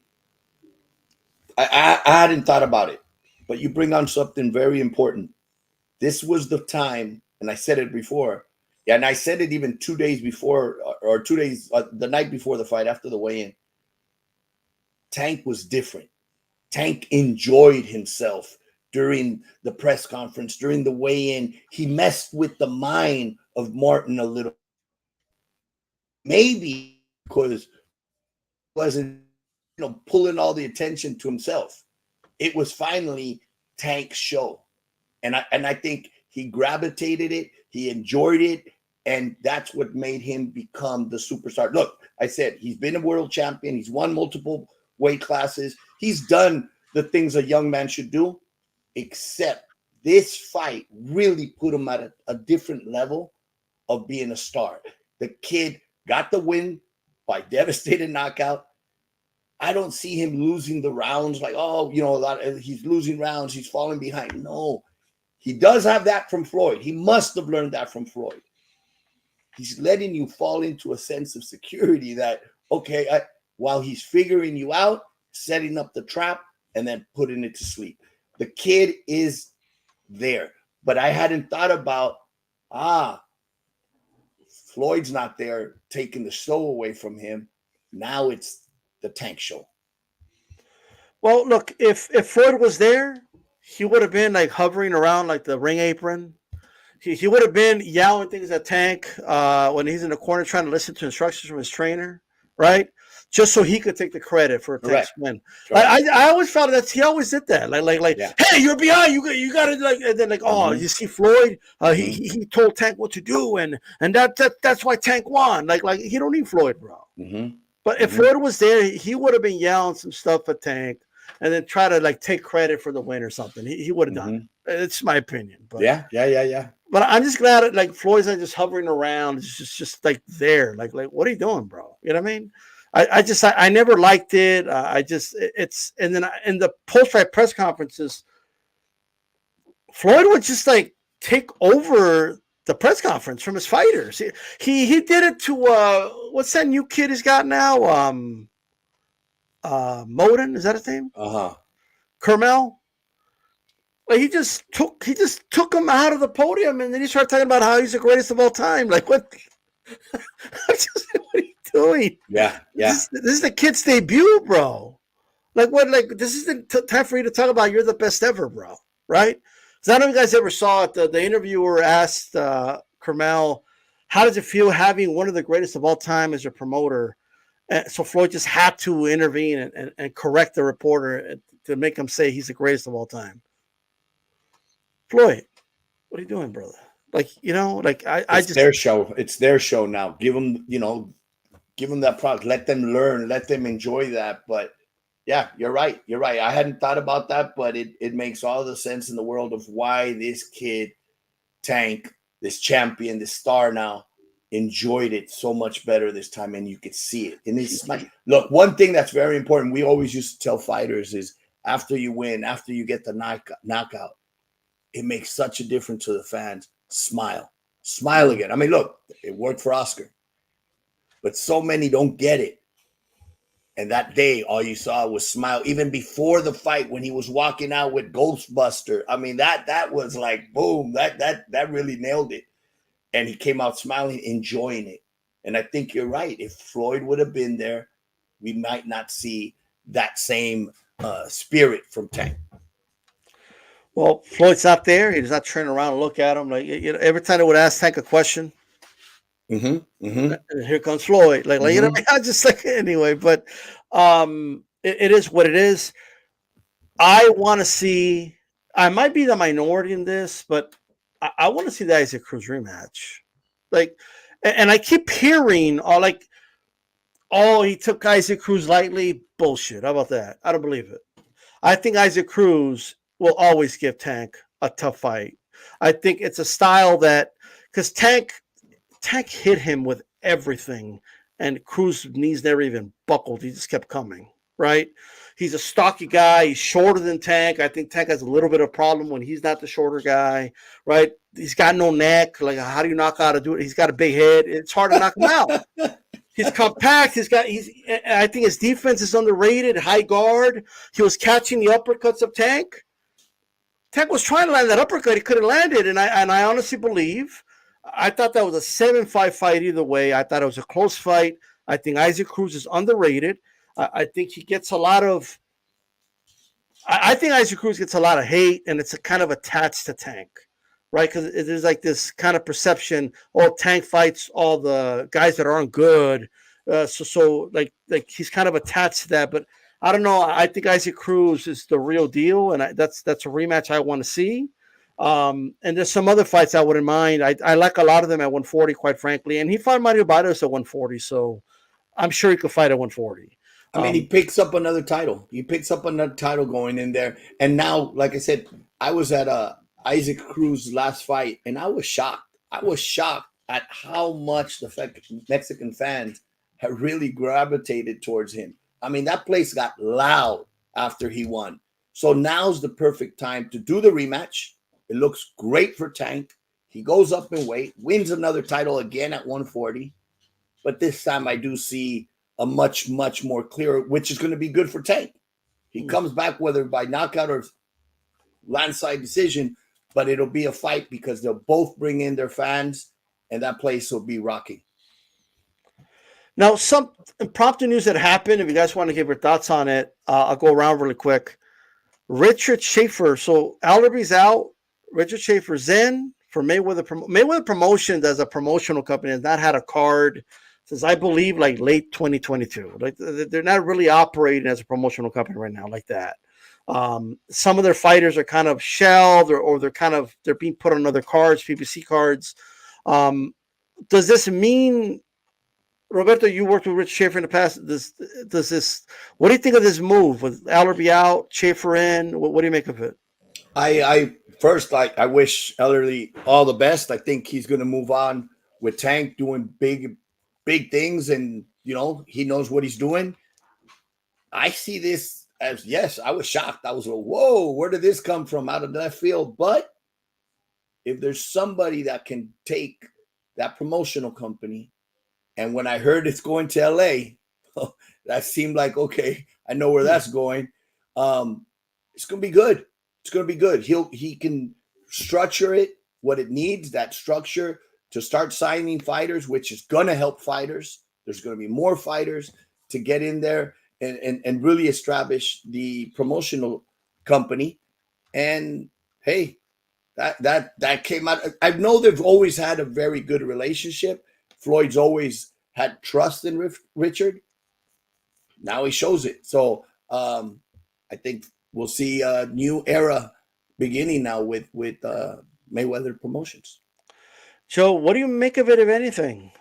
I hadn't thought about it, but you bring on something very important. This was the time, and I said it before. Yeah, and I said it even 2 days before, or 2 days, the night before the fight, after the weigh-in. Tank was different. Tank enjoyed himself during the press conference, during the weigh-in. He messed with the mind of Martin a little. Maybe because he wasn't, pulling all the attention to himself. It was finally Tank's show. And I think he gravitated it, he enjoyed it, and that's what made him become the superstar. Look, I said he's been a world champion, he's won multiple weight classes, he's done the things a young man should do, except this fight really put him at a different level of being a star. The kid got the win by devastating knockout. I don't see him losing the rounds like, he's losing rounds, he's falling behind. No. He does have that from Floyd. He must have learned that from Floyd. He's letting you fall into a sense of security that, while he's figuring you out, setting up the trap, and then putting it to sleep. The kid is there. But I hadn't thought about, Floyd's not there taking the show away from him. Now it's the Tank show. Well, look, if Floyd was there, he would have been like hovering around like the ring apron. He would have been yelling things at Tank when he's in the corner trying to listen to instructions from his trainer, right? Just so he could take the credit for a Tank's win. I always felt that he always did that. Hey, you're behind. You got to and then you see Floyd. He told Tank what to do, and that's why Tank won. Like he don't need Floyd, bro. Mm-hmm. But if Floyd was there, he would have been yelling some stuff at Tank, and then try to take credit for the win or something. He would have done it. It's my opinion. But yeah. But I'm just glad that florida's not just hovering around. It's just there. Like what are you doing, bro? You know what I mean? I never liked it. And then in the post-fight press conferences, Floyd would just take over the press conference from his fighters. He did it to what's that new kid he's got now? Moden, is that his name? Kermel. Like he just took him out of the podium, and then he started talking about how he's the greatest of all time. Like what? What are you doing? Yeah. This is the kid's debut, bro. Like what? Like this is the time for you to talk about you're the best ever, bro. Right? So I don't know if you guys ever saw it. The interviewer asked Kermel, "How does it feel having one of the greatest of all time as your promoter?" And so Floyd just had to intervene and correct the reporter to make him say he's the greatest of all time. Floyd, what are you doing, brother? It's their show. It's their show now. Give them that product. Let them learn. Let them enjoy that. But yeah, you're right. I hadn't thought about that, but it makes all the sense in the world of why this kid, Tank, this champion, this star now, enjoyed it so much better this time, and you could see it. And it's look, one thing that's very important, we always used to tell fighters is after you win, after you get the knockout, it makes such a difference to the fans. Smile again. I mean, look, it worked for Oscar, but so many don't get it. And that day, all you saw was smile. Even before the fight, when he was walking out with Ghostbuster, I mean, that was like boom. That really nailed it. And he came out smiling, enjoying it. And I think you're right. If Floyd would have been there, we might not see that same spirit from Tank. Well, Floyd's not there. He's not turning around and look at him. Every time they would ask Tank a question, and here comes Floyd. I just anyway. But it is what it is. I want to see. I might be the minority in this, but I want to see the Isaac Cruz rematch. And I keep hearing he took Isaac Cruz lightly. Bullshit. How about that? I don't believe it. I think Isaac Cruz will always give Tank a tough fight. I think it's a style because Tank hit him with everything, and Cruz's knees never even buckled. He just kept coming, right? He's a stocky guy. He's shorter than Tank. I think Tank has a little bit of problem when he's not the shorter guy, right? He's got no neck. Like, how do you knock out a dude? He's got a big head. It's hard to knock him out. He's compact. I think his defense is underrated. High guard. He was catching the uppercuts of Tank. Tank was trying to land that uppercut. He couldn't land it. And I honestly believe, I thought that was a 7-5 fight either way. I thought it was a close fight. I think Isaac Cruz is underrated. I think he gets a lot of. I think Isaac Cruz gets a lot of hate, and it's kind of attached to Tank, right? Because there's like this kind of perception: oh, Tank fights all the guys that aren't good, so like he's kind of attached to that. But I don't know. I think Isaac Cruz is the real deal, and that's a rematch I want to see. And there's some other fights I wouldn't mind. I like a lot of them at 140, quite frankly. And he fought Mario Barrios at 140, so I'm sure he could fight at 140. I mean, he picks up another title. He picks up another title going in there. And now, like I said, I was at Isaac Cruz's last fight, and I was shocked. I was shocked at how much the Mexican fans have really gravitated towards him. I mean, that place got loud after he won. So now's the perfect time to do the rematch. It looks great for Tank. He goes up in weight, wins another title again at 140. But this time I do see a much, much more clear, which is going to be good for Tank. He comes back, whether by knockout or landslide decision, but it'll be a fight because they'll both bring in their fans, and that place will be rocking. Now, some impromptu news that happened, if you guys want to give your thoughts on it, I'll go around really quick. Richard Schaefer. So Alderby's out. Richard Schaefer's in for Mayweather. Mayweather Promotions as a promotional company has not had a card since, I believe, like late 2022. Like, they're not really operating as a promotional company right now like that. Some of their fighters are kind of shelved, or they're being put on other cards, PPC cards. Does this mean, Roberto, you worked with Rich Schaefer in the past? What do you think of this move with Ellerby out, Schaefer in? What do you make of it? I wish Ellerby all the best. I think he's going to move on with Tank doing big things, and he knows what he's doing. I see this as, yes, I was shocked. I was like, whoa, where did this come from out of left field? But if there's somebody that can take that promotional company, and when I heard it's going to LA, that seemed like, okay, I know where that's going. It's going to be good. It's going to be good. He can structure it, what it needs, that structure to start signing fighters, which is going to help fighters. There's going to be more fighters to get in there and really establish the promotional company. And hey, that came out. I know they've always had a very good relationship. Floyd's always had trust in Richard. Now he shows it. So I think we'll see a new era beginning now with Mayweather Promotions. Joe, what do you make of it, if anything?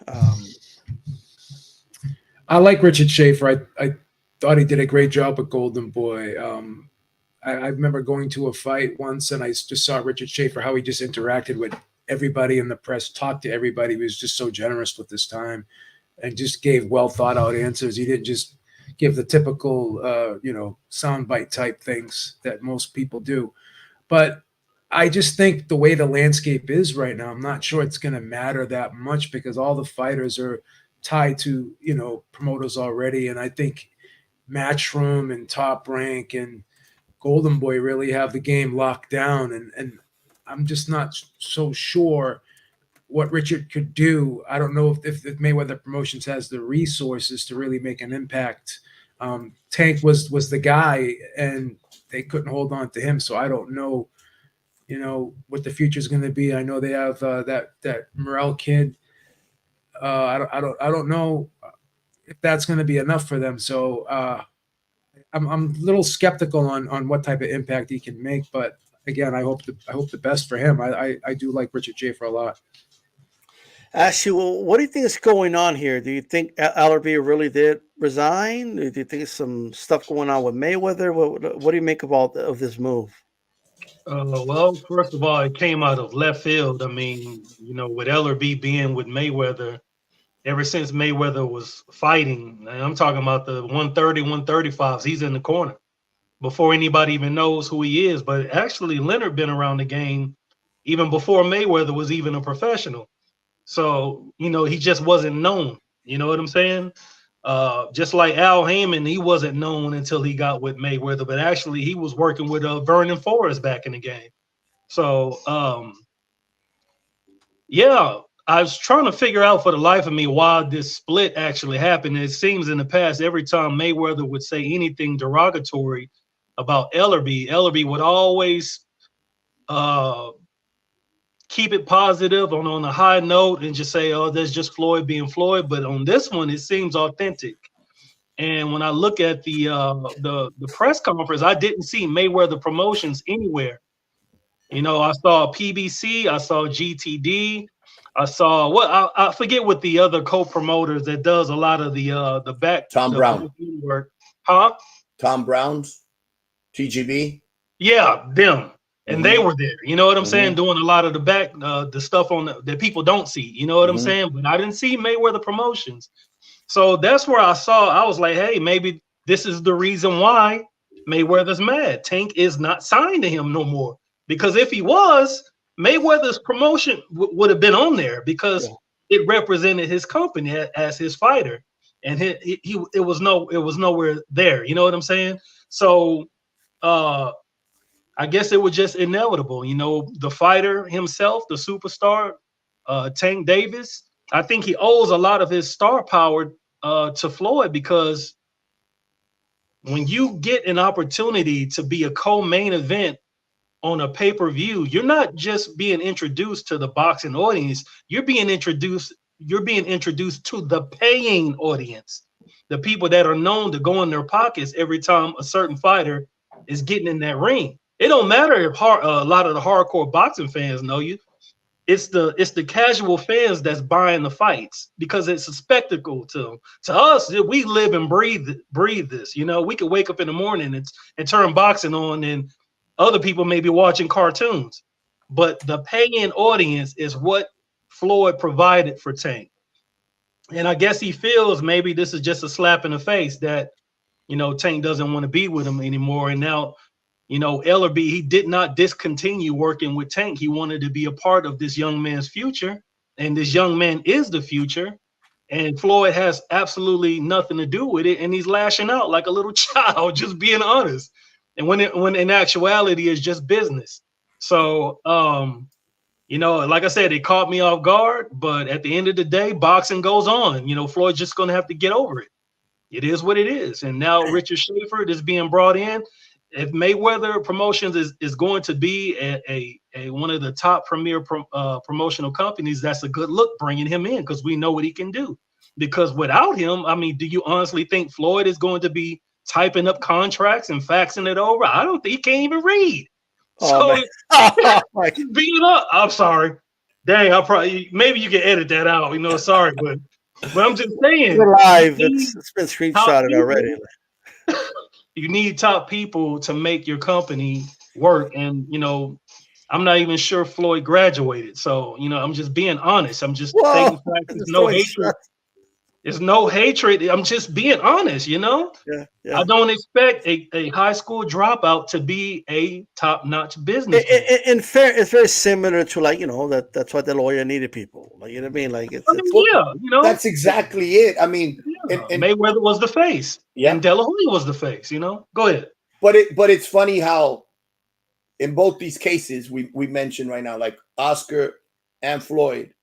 I like Richard Schaefer. I thought he did a great job with Golden Boy. I remember going to a fight once, and I just saw Richard Schaefer, how he just interacted with everybody in the press, talked to everybody. He was just so generous with his time and just gave well thought out answers. He didn't just give the typical, soundbite type things that most people do. But I just think the way the landscape is right now, I'm not sure it's going to matter that much because all the fighters are tied to, promoters already. And I think Matchroom and Top Rank and Golden Boy really have the game locked down. And I'm just not so sure what Richard could do. I don't know if Mayweather Promotions has the resources to really make an impact. Tank was the guy, and they couldn't hold on to him. So I don't know, what the future is going to be. I know they have that Morel kid. I don't know if that's going to be enough for them. So I'm a little skeptical on what type of impact he can make. But again, I hope the best for him. I do like Richard Schaefer a lot. Ashley, well, what do you think is going on here? Do you think Ellerby really did resign? Do you think there's some stuff going on with Mayweather? What do you make of all of this move? Well, first of all, it came out of left field. I mean, with Ellerby being with Mayweather, ever since Mayweather was fighting. And I'm talking about the 130, 135s. He's in the corner before anybody even knows who he is. But actually, Leonard been around the game even before Mayweather was even a professional. So, you know, he just wasn't known. You know what I'm saying? Just like Al Heyman, he wasn't known until he got with Mayweather, but actually he was working with Vernon Forrest back in the game. So, yeah, I was trying to figure out for the life of me why this split actually happened. It seems in the past, every time Mayweather would say anything derogatory about Ellerby would always keep it positive on a high note and just say, oh, that's just Floyd being Floyd. But on this one, it seems authentic. And when I look at the press conference, I didn't see Mayweather Promotions anywhere. You know, I saw PBC, I saw GTD, I saw I forget what the other co-promoters that does a lot of the back Tom Brown work, huh? Tom Brown's TGB, yeah, them. And they were there, you know what I'm saying, doing a lot of the back, the stuff on that people don't see, you know what I'm saying. But I didn't see Mayweather Promotions, so that's where I was like, hey, maybe this is the reason why Mayweather's mad. Tank is not signed to him no more, because if he was, Mayweather's promotion would have been on there because it represented his company as his fighter, and it was nowhere there. You know what I'm saying? So, I guess it was just inevitable. You know, the fighter himself, the superstar, Tank Davis, I think he owes a lot of his star power to Floyd, because when you get an opportunity to be a co-main event on a pay-per-view, you're not just being introduced to the boxing audience, you're being introduced to the paying audience, the people that are known to go in their pockets every time a certain fighter is getting in that ring. It don't matter if a lot of the hardcore boxing fans know you. It's the casual fans that's buying the fights because it's a spectacle to them. To us, we live and breathe this. You know, we could wake up in the morning and turn boxing on, and other people may be watching cartoons. But the paying audience is what Floyd provided for Tank. And I guess he feels maybe this is just a slap in the face that, you know, Tank doesn't want to be with him anymore. And now, you know, Ellerby, he did not discontinue working with Tank. He wanted to be a part of this young man's future, and this young man is the future. And Floyd has absolutely nothing to do with it, and he's lashing out like a little child, just being honest. And when in actuality it's just business. So, you know, like I said, it caught me off guard, but at the end of the day, boxing goes on. You know, Floyd's just going to have to get over it. It is what it is. And now Richard Schaefer is being brought in. If Mayweather Promotions is going to be a one of the top premier promotional companies, that's a good look bringing him in, because we know what he can do. Because without him, I mean, do you honestly think Floyd is going to be typing up contracts and faxing it over? I don't think he can't even read. So being up, I'm sorry. Dang, I'll probably, maybe you can edit that out. You know, sorry, but I'm just saying. We're live. It's been screenshotted already. You need top people to make your company work. And, you know, I'm not even sure Floyd graduated. So, you know, I'm just being honest. I'm just stating facts. There's no hatred. There's no hatred. I'm just being honest, you know? Yeah. I don't expect a high school dropout to be a top-notch business. In fair, it's very similar to, like, you know, that's why the lawyer needed people. Like, you know what I mean? Like, you know, that's exactly it. I mean, and Mayweather was the face, and De La Hoya was the face. You know, go ahead. But it's funny how in both these cases we mentioned right now, like Oscar and Floyd,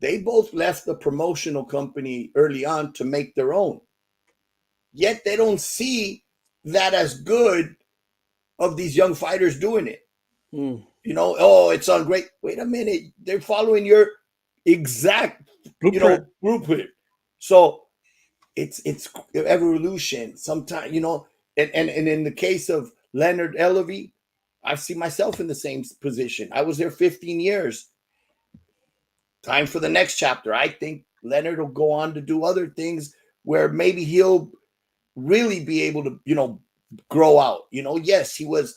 they both left the promotional company early on to make their own. Yet they don't see that as good of these young fighters doing it. You know, oh, it's on great. Wait a minute. They're following your exact blueprint. So it's evolution. Sometimes, you know, and in the case of Leonard Ellerby, I see myself in the same position. I was there 15 years. Time for the next chapter. I think Leonard will go on to do other things where maybe he'll really be able to, you know, grow out. You know, yes, he was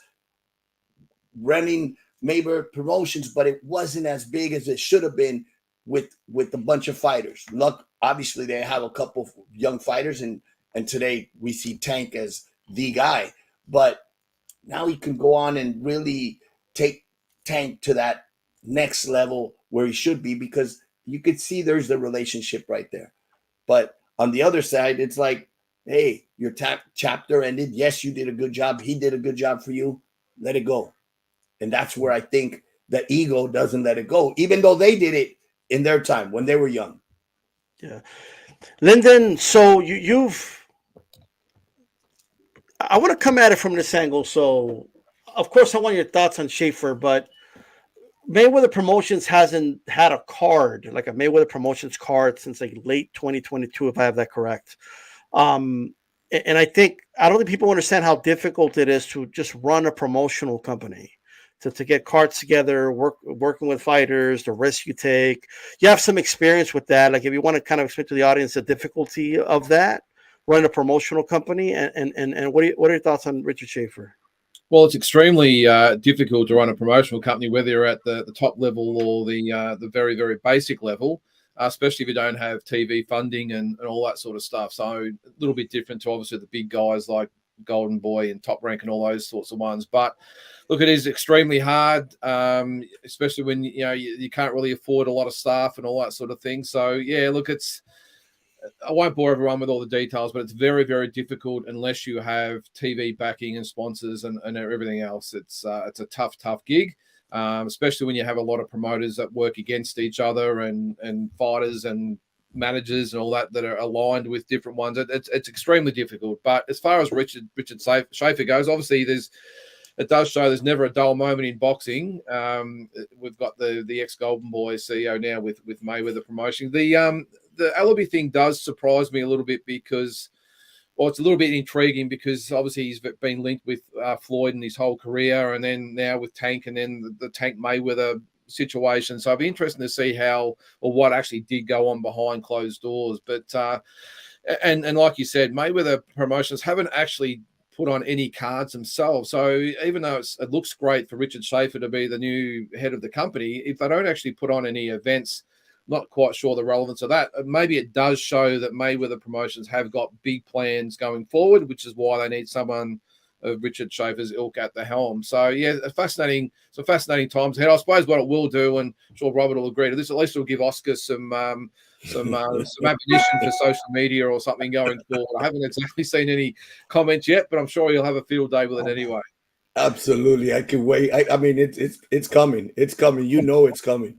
running Mayweather Promotions, but it wasn't as big as it should have been with a bunch of fighters. Look, obviously they have a couple of young fighters, and today we see Tank as the guy. But now he can go on and really take Tank to that next level where he should be, because you could see there's the relationship right there. But on the other side, it's like, hey, your chapter ended. Yes, you did a good job. He did a good job for you. Let it go. And that's where I think the ego doesn't let it go, even though they did it in their time when they were young. Yeah. Lyndon, so I want to come at it from this angle. So, of course, I want your thoughts on Schaefer, but Mayweather Promotions hasn't had a card, like a Mayweather Promotions card, since like late 2022, if I have that correct. And I don't think people understand how difficult it is to just run a promotional company, to get cards together, working with fighters, the risk you take. You have some experience with that. Like, if you want to kind of explain to the audience the difficulty of that, running a promotional company, and what are your thoughts on Richard Schaefer? Well, it's extremely difficult to run a promotional company, whether you're at the top level or the very, very basic level, especially if you don't have TV funding and all that sort of stuff. So a little bit different to obviously the big guys like Golden Boy and Top Rank and all those sorts of ones. But look, it is extremely hard, especially when you can't really afford a lot of staff and all that sort of thing. So yeah, look, I won't bore everyone with all the details, but it's very, very difficult unless you have TV backing and sponsors and everything else. It's a tough gig, especially when you have a lot of promoters that work against each other and fighters and managers and all that are aligned with different ones. It's extremely difficult. But as far as Richard Schaefer goes, obviously it does show there's never a dull moment in boxing. We've got the ex-Golden Boy CEO now with Mayweather Promotion. The Allaby thing does surprise me a little bit because, well, it's a little bit intriguing because obviously he's been linked with Floyd in his whole career, and then now with Tank, and then the Tank Mayweather situation. So it'd be interesting to see how or what actually did go on behind closed doors. But and like you said, Mayweather Promotions haven't actually put on any cards themselves. So even though it looks great for Richard Schaefer to be the new head of the company, if they don't actually put on any events, not quite sure the relevance of that. Maybe it does show that Mayweather Promotions have got big plans going forward, which is why they need someone of Richard Schaefer's ilk at the helm. So yeah, fascinating times ahead. I suppose what it will do, and I'm sure Robert will agree to this, at least it'll give Oscar some ammunition for social media or something going forward. I haven't exactly seen any comments yet, but I'm sure you'll have a field day with it anyway. Absolutely, I can wait. I mean, it's coming. It's coming. You know, it's coming.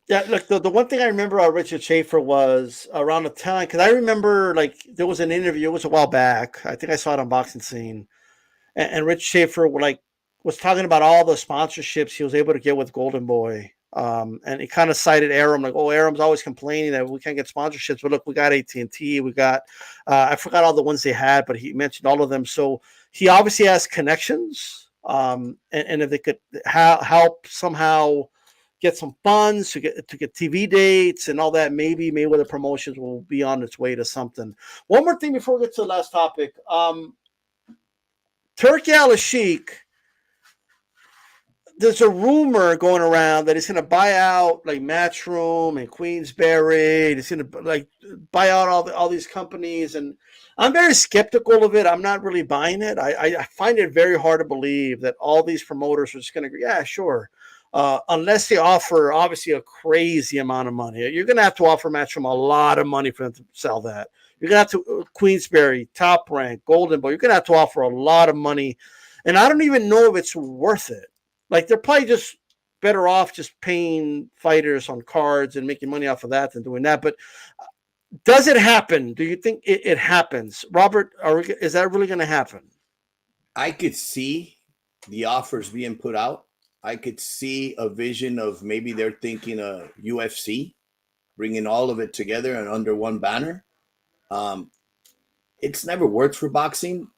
Yeah, look, the one thing I remember about Richard Schaefer was around the time, because I remember like there was an interview, it was a while back. I think I saw it on Boxing Scene, and Rich Schaefer was talking about all the sponsorships he was able to get with Golden Boy. And he kind of cited Aram, like, oh, Aram's always complaining that we can't get sponsorships, but look, we got AT&T, we got I forgot all the ones they had, but he mentioned all of them. So he obviously has connections, and if they could help somehow get some funds to get TV dates and all that, maybe Mayweather Promotions will be on its way to something. One more thing before we get to the last topic. Turki Al-Sheikh, there's a rumor going around that he's going to buy out like Matchroom and Queensberry. He's going to like buy out all these companies, and I'm very skeptical of it. I'm not really buying it. I find it very hard to believe that all these promoters are just going to, yeah, sure. Unless they offer obviously a crazy amount of money. You're going to have to offer Matchroom a lot of money for them to sell that. You're going to have to Queensberry, Top Rank, Golden Boy. You're going to have to offer a lot of money. And I don't even know if it's worth it. Like, they're probably just better off just paying fighters on cards and making money off of that than doing that. But does it happen? Do you think it happens? Robert, is that really going to happen? I could see the offers being put out. I could see a vision of maybe they're thinking a UFC, bringing all of it together and under one banner. It's never worked for boxing,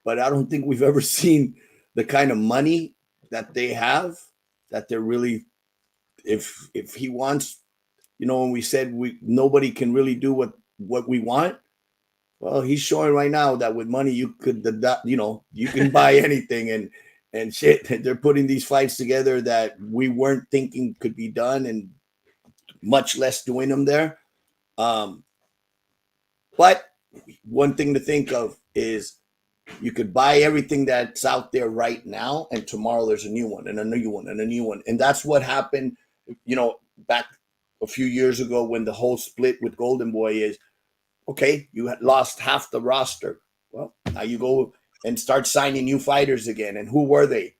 but I don't think we've ever seen the kind of money that they have, that they're really, if he wants, when we said nobody can really do what we want, well, he's showing right now that with money you could, you can buy anything, and shit. They're putting these fights together that we weren't thinking could be done, and much less doing them there. But one thing to think of is you could buy everything that's out there right now, and tomorrow there's a new one and a new one and a new one. And that's what happened, back a few years ago when the whole split with Golden Boy is, okay, you had lost half the roster. Well, now you go and start signing new fighters again. And who were they?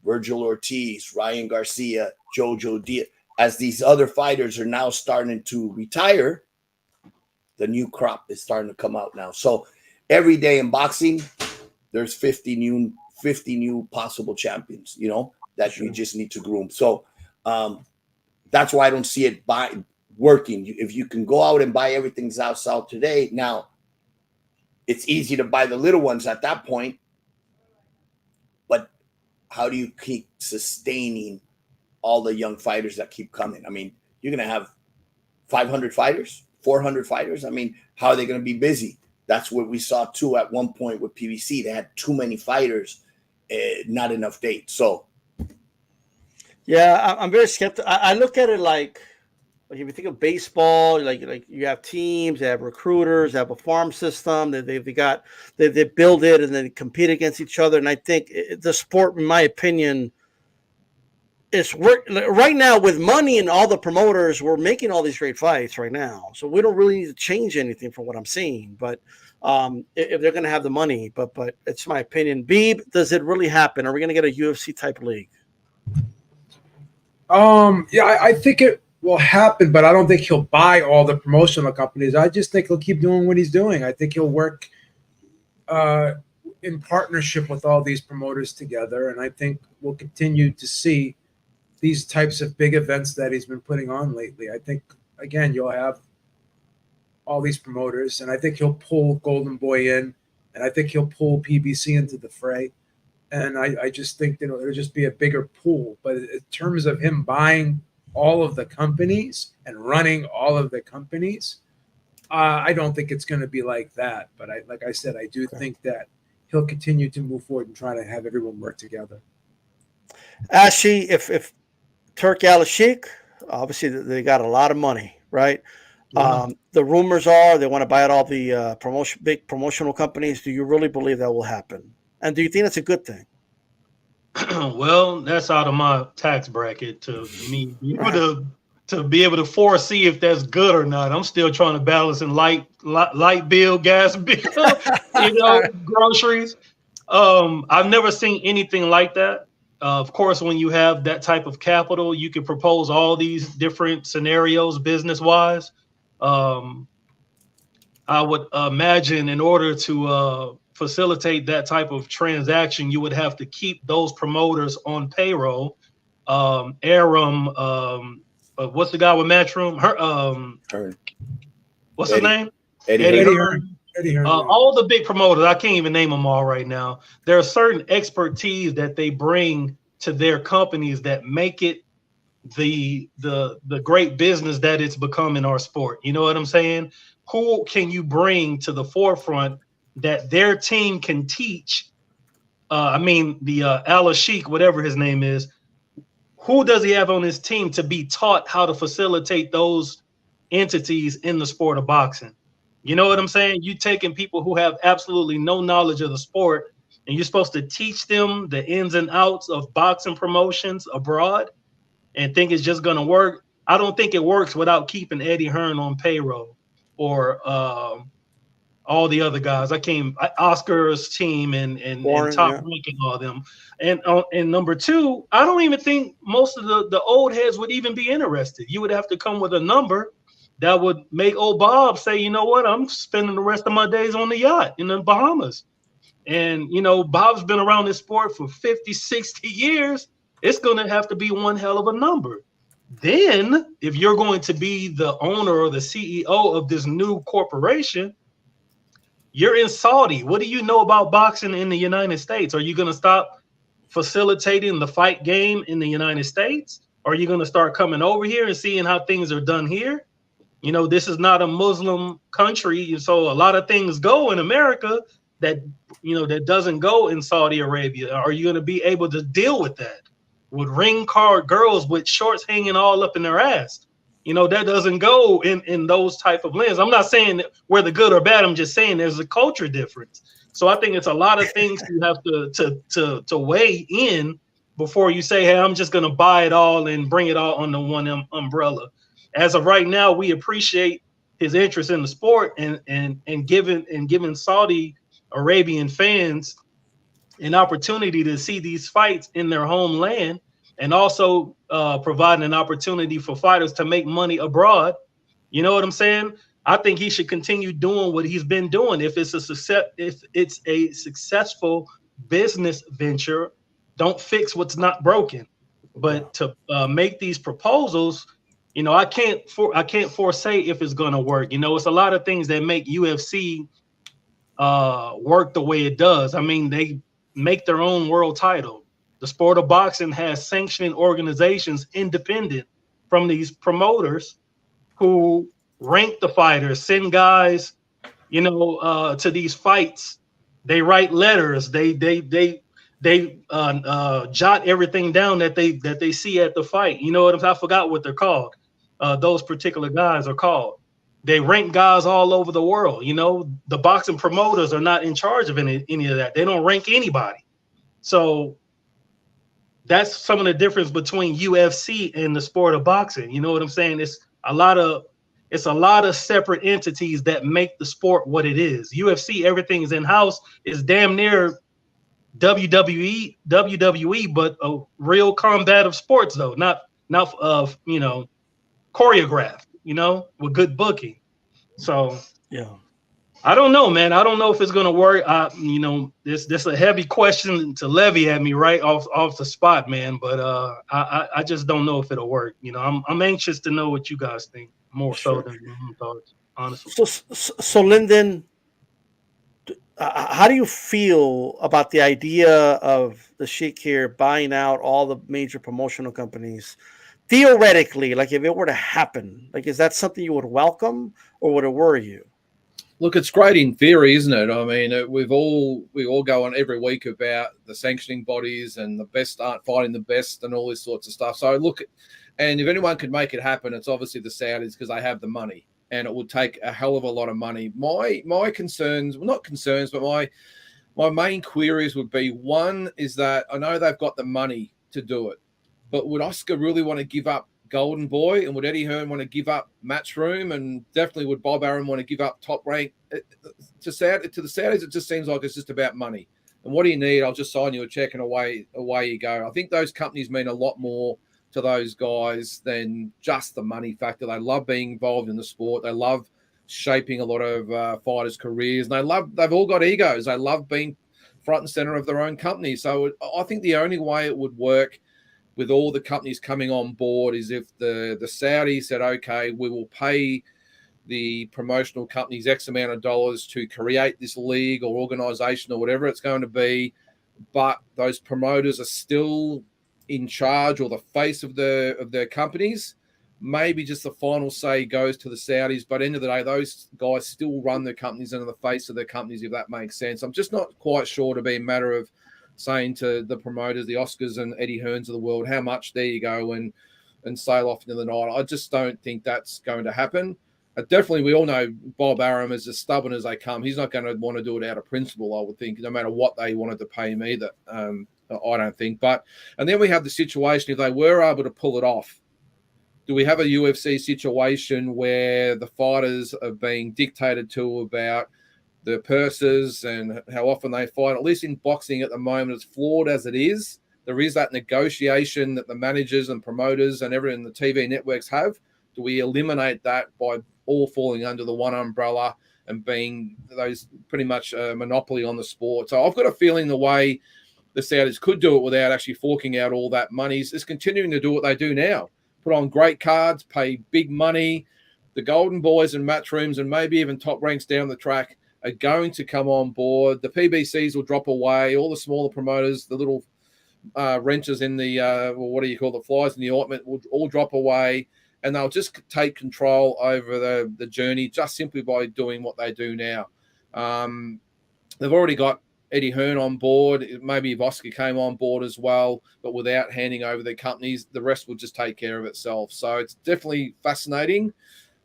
Virgil Ortiz, Ryan Garcia, Jojo Diaz. As these other fighters are now starting to retire, the new crop is starting to come out now. So every day in boxing, there's 50 new possible champions, that you just need to groom. So that's why I don't see it working. If you can go out and buy everything south today, now it's easy to buy the little ones at that point. But how do you keep sustaining all the young fighters that keep coming? I mean, you're going to have 500 fighters, 400 fighters. I mean, how are they going to be busy? That's what we saw too at one point with PBC. They had too many fighters, not enough dates. So, yeah, I'm very skeptical. I look at it like if you think of baseball, like you have teams, they have recruiters, they have a farm system. They build it and then compete against each other. And I think the sport, in my opinion, it's right now with money and all the promoters. We're making all these great fights right now, so we don't really need to change anything from what I'm seeing. But if they're going to have the money, but it's my opinion. Beeb, does it really happen? Are we going to get a UFC type league? Yeah, I think it will happen, but I don't think he'll buy all the promotional companies. I just think he'll keep doing what he's doing. I think he'll work in partnership with all these promoters together, and I think we'll continue to see these types of big events that he's been putting on lately. I think, again, you'll have all these promoters, and I think he'll pull Golden Boy in, and I think he'll pull PBC into the fray. And I just think it'll just be a bigger pool. But in terms of him buying all of the companies and running all of the companies, I don't think it's going to be like that. But like I said, I do think that he'll continue to move forward and try to have everyone work together. Ashi, if Turk Al-Sheikh, obviously they got a lot of money, right? Yeah. The rumors are they want to buy out all the big promotional companies. Do you really believe that will happen? And do you think that's a good thing? Well, that's out of my tax bracket to me to be able to foresee if that's good or not. I'm still trying to balance in light bill, gas bill, groceries. I've never seen anything like that. Of course, when you have that type of capital, you can propose all these different scenarios business-wise. I would imagine in order to facilitate that type of transaction, you would have to keep those promoters on payroll. Aram, what's the guy with Matchroom? Hearn. What's his name? Eddie Hearn. All the big promoters, I can't even name them all right now. There are certain expertise that they bring to their companies that make it the great business that it's become in our sport. You know what I'm saying? Who can you bring to the forefront that their team can teach? The Al-Sheikh, whatever his name is, who does he have on his team to be taught how to facilitate those entities in the sport of boxing? You know what I'm saying? You taking people who have absolutely no knowledge of the sport, and you're supposed to teach them the ins and outs of boxing promotions abroad and think it's just going to work. I don't think it works without keeping Eddie Hearn on payroll or all the other guys. Oscar's team and Top Ranking, all them. And number two, I don't even think most of the old heads would even be interested. You would have to come with a number that would make old Bob say, you know what, I'm spending the rest of my days on the yacht in the Bahamas. And, Bob's been around this sport for 50, 60 years. It's going to have to be one hell of a number. Then, if you're going to be the owner or the CEO of this new corporation, you're in Saudi. What do you know about boxing in the United States? Are you going to stop facilitating the fight game in the United States? Are you going to start coming over here and seeing how things are done here? This is not a Muslim country, so a lot of things go in America that doesn't go in Saudi Arabia. Are you going to be able to deal with that? With ring card girls with shorts hanging all up in their ass? That doesn't go in those type of lens. I'm not saying whether good or bad. I'm just saying there's a culture difference. So I think it's a lot of things you have to weigh in before you say, hey, I'm just going to buy it all and bring it all under one umbrella. As of right now, we appreciate his interest in the sport and giving Saudi Arabian fans an opportunity to see these fights in their homeland, and also providing an opportunity for fighters to make money abroad. You know what I'm saying? I think he should continue doing what he's been doing. If it's a successful business venture, don't fix what's not broken. But to make these proposals, I can't foresay if it's going to work. It's a lot of things that make UFC work the way it does. I mean, they make their own world title. The sport of boxing has sanctioning organizations independent from these promoters who rank the fighters, send guys, to these fights. They write letters. They jot everything down that they see at the fight. You know what? I forgot what they're called. Those particular guys are called. They rank guys all over the world. The boxing promoters are not in charge of any of that. They don't rank anybody. So that's some of the difference between UFC and the sport of boxing. You know what I'm saying? It's a lot of separate entities that make the sport what it is. UFC, everything is in-house. It's damn near WWE, but a real combative sports though, not of choreographed, with good booking. So yeah, I don't know, man. I don't know if it's gonna work. This a heavy question to levy at me right off the spot, man. But I just don't know if it'll work. I'm anxious to know what you guys think more so than my own thoughts, honestly. So Lyndon, how do you feel about the idea of the Sheikh here buying out all the major promotional companies? Theoretically, like if it were to happen, like is that something you would welcome or would it worry you? Look, it's great in theory, isn't it? I mean, we all go on every week about the sanctioning bodies and the best aren't fighting the best and all this sorts of stuff. So look, and if anyone could make it happen, it's obviously the Saudis because they have the money, and it would take a hell of a lot of money. My concerns, well, not concerns, but my main queries would be, one is that I know they've got the money to do it, but would Oscar really want to give up Golden Boy, and would Eddie Hearn want to give up Matchroom, and definitely would Bob Arum want to give up Top Rank? To the Saudis, it just seems like it's just about money. And what do you need? I'll just sign you a check and away you go. I think those companies mean a lot more to those guys than just the money factor. They love being involved in the sport. They love shaping a lot of fighters' careers. And they've all got egos. They love being front and center of their own company. So I think the only way it would work with all the companies coming on board is if the Saudis said, okay, we will pay the promotional companies X amount of dollars to create this league or organization or whatever it's going to be, but those promoters are still in charge or the face of their companies. Maybe just the final say goes to the Saudis, but at the end of the day, those guys still run their companies and are the face of their companies, if that makes sense. I'm just not quite sure to be a matter of saying to the promoters, the Oscars and Eddie Hearns of the world, how much there you go and sail off into the night. I just don't think that's going to happen. Definitely, we all know Bob Arum is as stubborn as they come. He's not going to want to do it out of principle, I would think, no matter what they wanted to pay him either. I don't think. And then we have the situation, if they were able to pull it off, do we have a UFC situation where the fighters are being dictated to about the purses and how often they fight? At least in boxing at the moment, as flawed as it is, there is that negotiation that the managers and promoters and everyone, the TV networks have. Do we eliminate that by all falling under the one umbrella and being those pretty much a monopoly on the sport? So I've got a feeling the way the Saudis could do it without actually forking out all that money is continuing to do what they do now. Put on great cards, pay big money. The Golden Boys and Matchrooms and maybe even Top Ranks down the track are going to come on board. The PBCs will drop away. All the smaller promoters, the little wrenches in the, the flies in the ointment will all drop away. And they'll just take control over the journey just simply by doing what they do now. They've already got Eddie Hearn on board. Maybe if Oscar came on board as well, but without handing over their companies, the rest will just take care of itself. So it's definitely fascinating.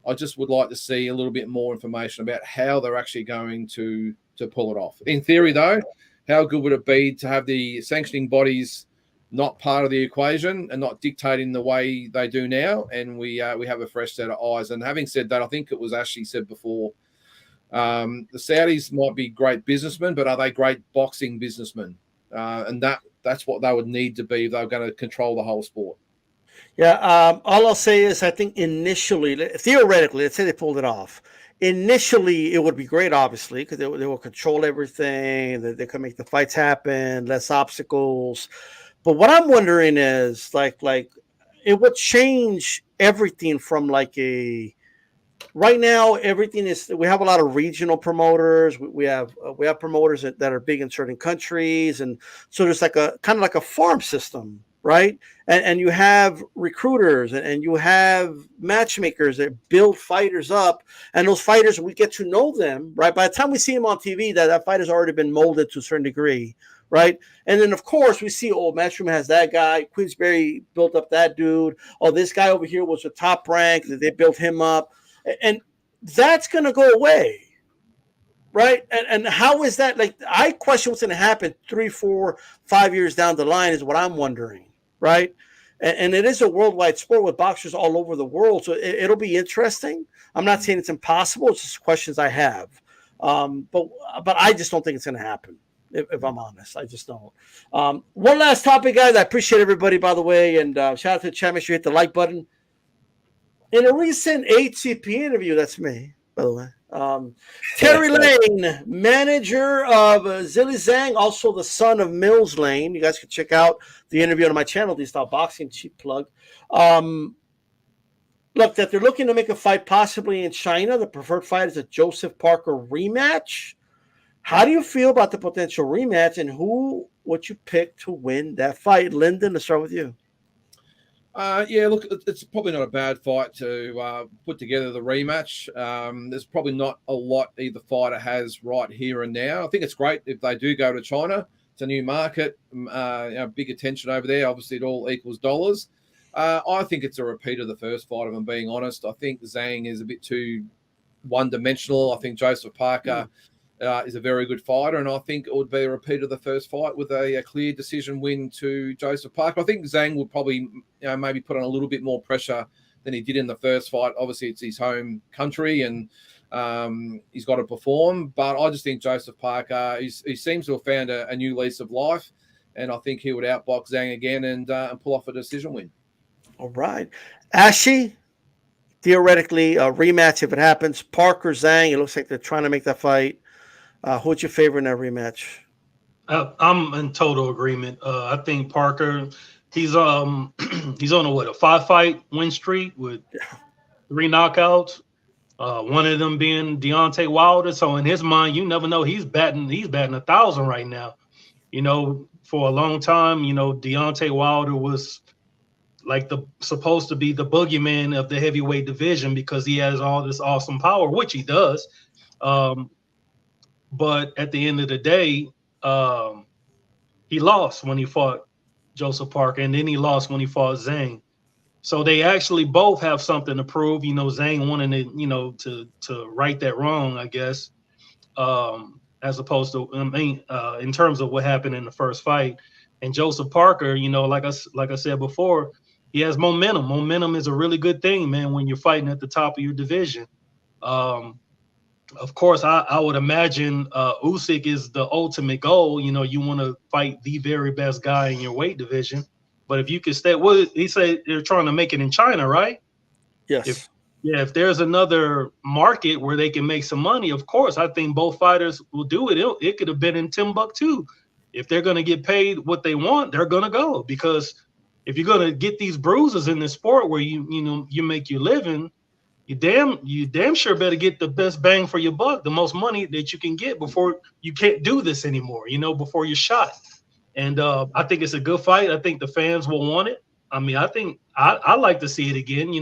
I just would like to see a little bit more information about how they're actually going to pull it off. In theory, though, how good would it be to have the sanctioning bodies not part of the equation and not dictating the way they do now, and we have a fresh set of eyes. And having said that, I think it was actually said before, the Saudis might be great businessmen, but are they great boxing businessmen? And that's what they would need to be if they were going to control the whole sport. Yeah, all I'll say is I think initially, theoretically, let's say they pulled it off. Initially, it would be great, obviously, because they will control everything. They could make the fights happen, less obstacles. But what I'm wondering is, like it would change everything from right now, everything is, we have a lot of regional promoters. We have promoters that are big in certain countries. And so there's like a kind of like a farm system, right? And you have recruiters and you have matchmakers that build fighters up. And those fighters, we get to know them, right? By the time we see them on TV, that fighter's already been molded to a certain degree, right? And then, of course, we see, Matchroom has that guy. Queensberry built up that dude. Oh, this guy over here was a top rank. They built him up. And that's going to go away, right? And how is that? Like, I question what's going to happen 3, 4, 5 years down the line is what I'm wondering, right? And it is a worldwide sport with boxers all over the world, so it'll be interesting. I'm not saying it's impossible. It's just questions I have. But I just don't think it's going to happen, if I'm honest. I just don't. One last topic, guys. I appreciate everybody, by the way, and shout out to the chat. Make sure you hit the like button. In a recent HCP interview, that's me, by the way, Terry Lane, manager of Zhang, also the son of Mills Lane. You guys can check out the interview on my channel, D-Style Boxing, cheap plug. Look, that they're looking to make a fight possibly in China. The preferred fight is a Josph Parker rematch. How do you feel about the potential rematch, and who would you pick to win that fight? Lyndon, let's start with you. Yeah, look, it's probably not a bad fight to put together the rematch. There's probably not a lot either fighter has right here and now. I think it's great if they do go to China. It's a new market, big attention over there. Obviously, it all equals dollars. I think it's a repeat of the first fight, if I'm being honest. I think Zhang is a bit too one-dimensional. I think Josph Parker is a very good fighter, and I think it would be a repeat of the first fight with a clear decision win to Josph Parker. I think Zhang would probably maybe put on a little bit more pressure than he did in the first fight. Obviously, it's his home country, and he's got to perform. But I just think Josph Parker, he seems to have found a new lease of life, and I think he would outbox Zhang again and pull off a decision win. All right. Ashy, theoretically, a rematch if it happens. Parker, Zhang, it looks like they're trying to make that fight. Who's your favorite in that rematch? I'm in total agreement. I think Parker, he's on a 5-fight win streak with 3 knockouts. One of them being Deontay Wilder. So in his mind, you never know. He's batting 1,000 right now. For a long time, Deontay Wilder was like supposed to be the boogeyman of the heavyweight division because he has all this awesome power, which he does. But at the end of the day, he lost when he fought Josph Parker, and then he lost when he fought Zhang. So they actually both have something to prove. Zhang wanting to right that wrong, I guess, as opposed to in terms of what happened in the first fight. And Josph Parker, like I said before, he has momentum. Momentum is a really good thing, man, when you're fighting at the top of your division. Of course, I would imagine Usyk is the ultimate goal. You want to fight the very best guy in your weight division. But if you could stay, he said they're trying to make it in China, right? Yes. If there's another market where they can make some money, of course, I think both fighters will do it. It could have been in Timbuktu. If they're going to get paid what they want, they're going to go. Because if you're going to get these bruises in this sport where you make your living, you damn sure better get the best bang for your buck, the most money that you can get before you can't do this anymore, before you're shot. And I think it's a good fight. I think the fans will want it. I mean, I think I like to see it again,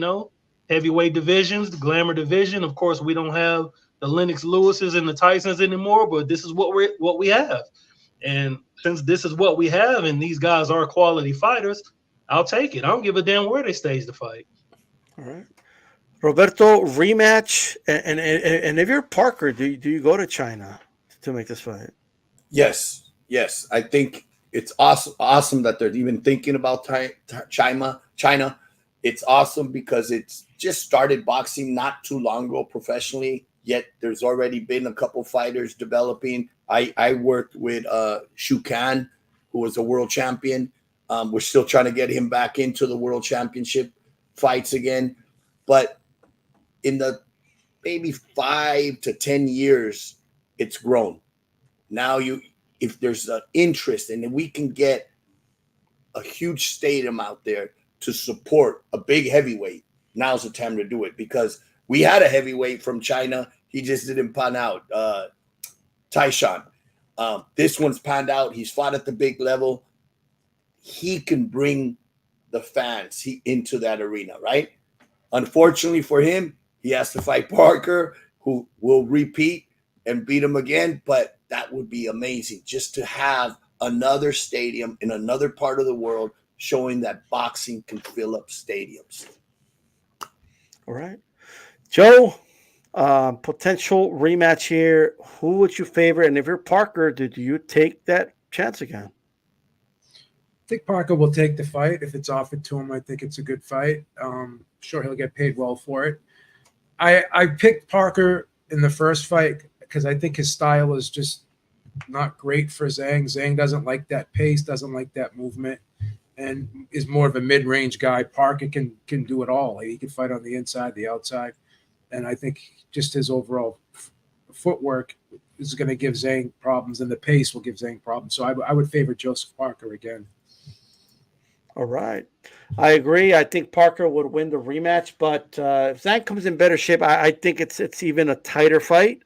heavyweight divisions, the glamour division. Of course, we don't have the Lennox Lewises and the Tysons anymore, but this is what we have. And since this is what we have, and these guys are quality fighters, I'll take it. I don't give a damn where they stage the fight. All right. Roberto, rematch, and if you're Parker, do you go to China to make this fight? Yes, yes. I think it's awesome that they're even thinking about China. It's awesome because it's just started boxing not too long ago professionally, yet there's already been a couple fighters developing. I worked with Shu Kan, who was a world champion. We're still trying to get him back into the world championship fights again. But in the maybe 5 to 10 years, it's grown. Now if there's an interest and we can get a huge stadium out there to support a big heavyweight, now's the time to do it, because we had a heavyweight from China. He just didn't pan out. Taishan. This one's panned out. He's fought at the big level. He can bring the fans into that arena, right? Unfortunately for him, he has to fight Parker, who will repeat and beat him again, but that would be amazing just to have another stadium in another part of the world showing that boxing can fill up stadiums. All right. Joe, potential rematch here. Who would you favor? And if you're Parker, do you take that chance again? I think Parker will take the fight if it's offered to him. I think it's a good fight. Sure, he'll get paid well for it. I picked Parker in the first fight because I think his style is just not great for Zhang. Zhang doesn't like that pace, doesn't like that movement, and is more of a mid-range guy. Parker can do it all. He can fight on the inside, the outside, and I think just his overall footwork is going to give Zhang problems, and the pace will give Zhang problems. So I would favor Josph Parker again. All right. I agree. I think Parker would win the rematch, but if Zhang comes in better shape, I think it's even a tighter fight.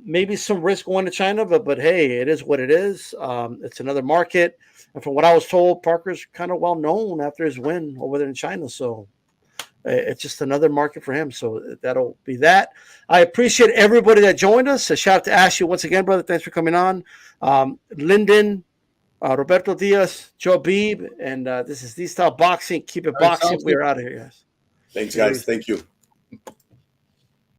Maybe some risk going to China, but hey, it is what it is. It's another market. And from what I was told, Parker's kind of well known after his win over there in China. So it's just another market for him. So that'll be that. I appreciate everybody that joined us. A shout out to Ashley once again, brother. Thanks for coming on. Lyndon, Roberto Diaz, Joe Beeb, and this is D-Style Boxing. Keep it boxing. We're out of here, guys. Thanks, guys. Thank you.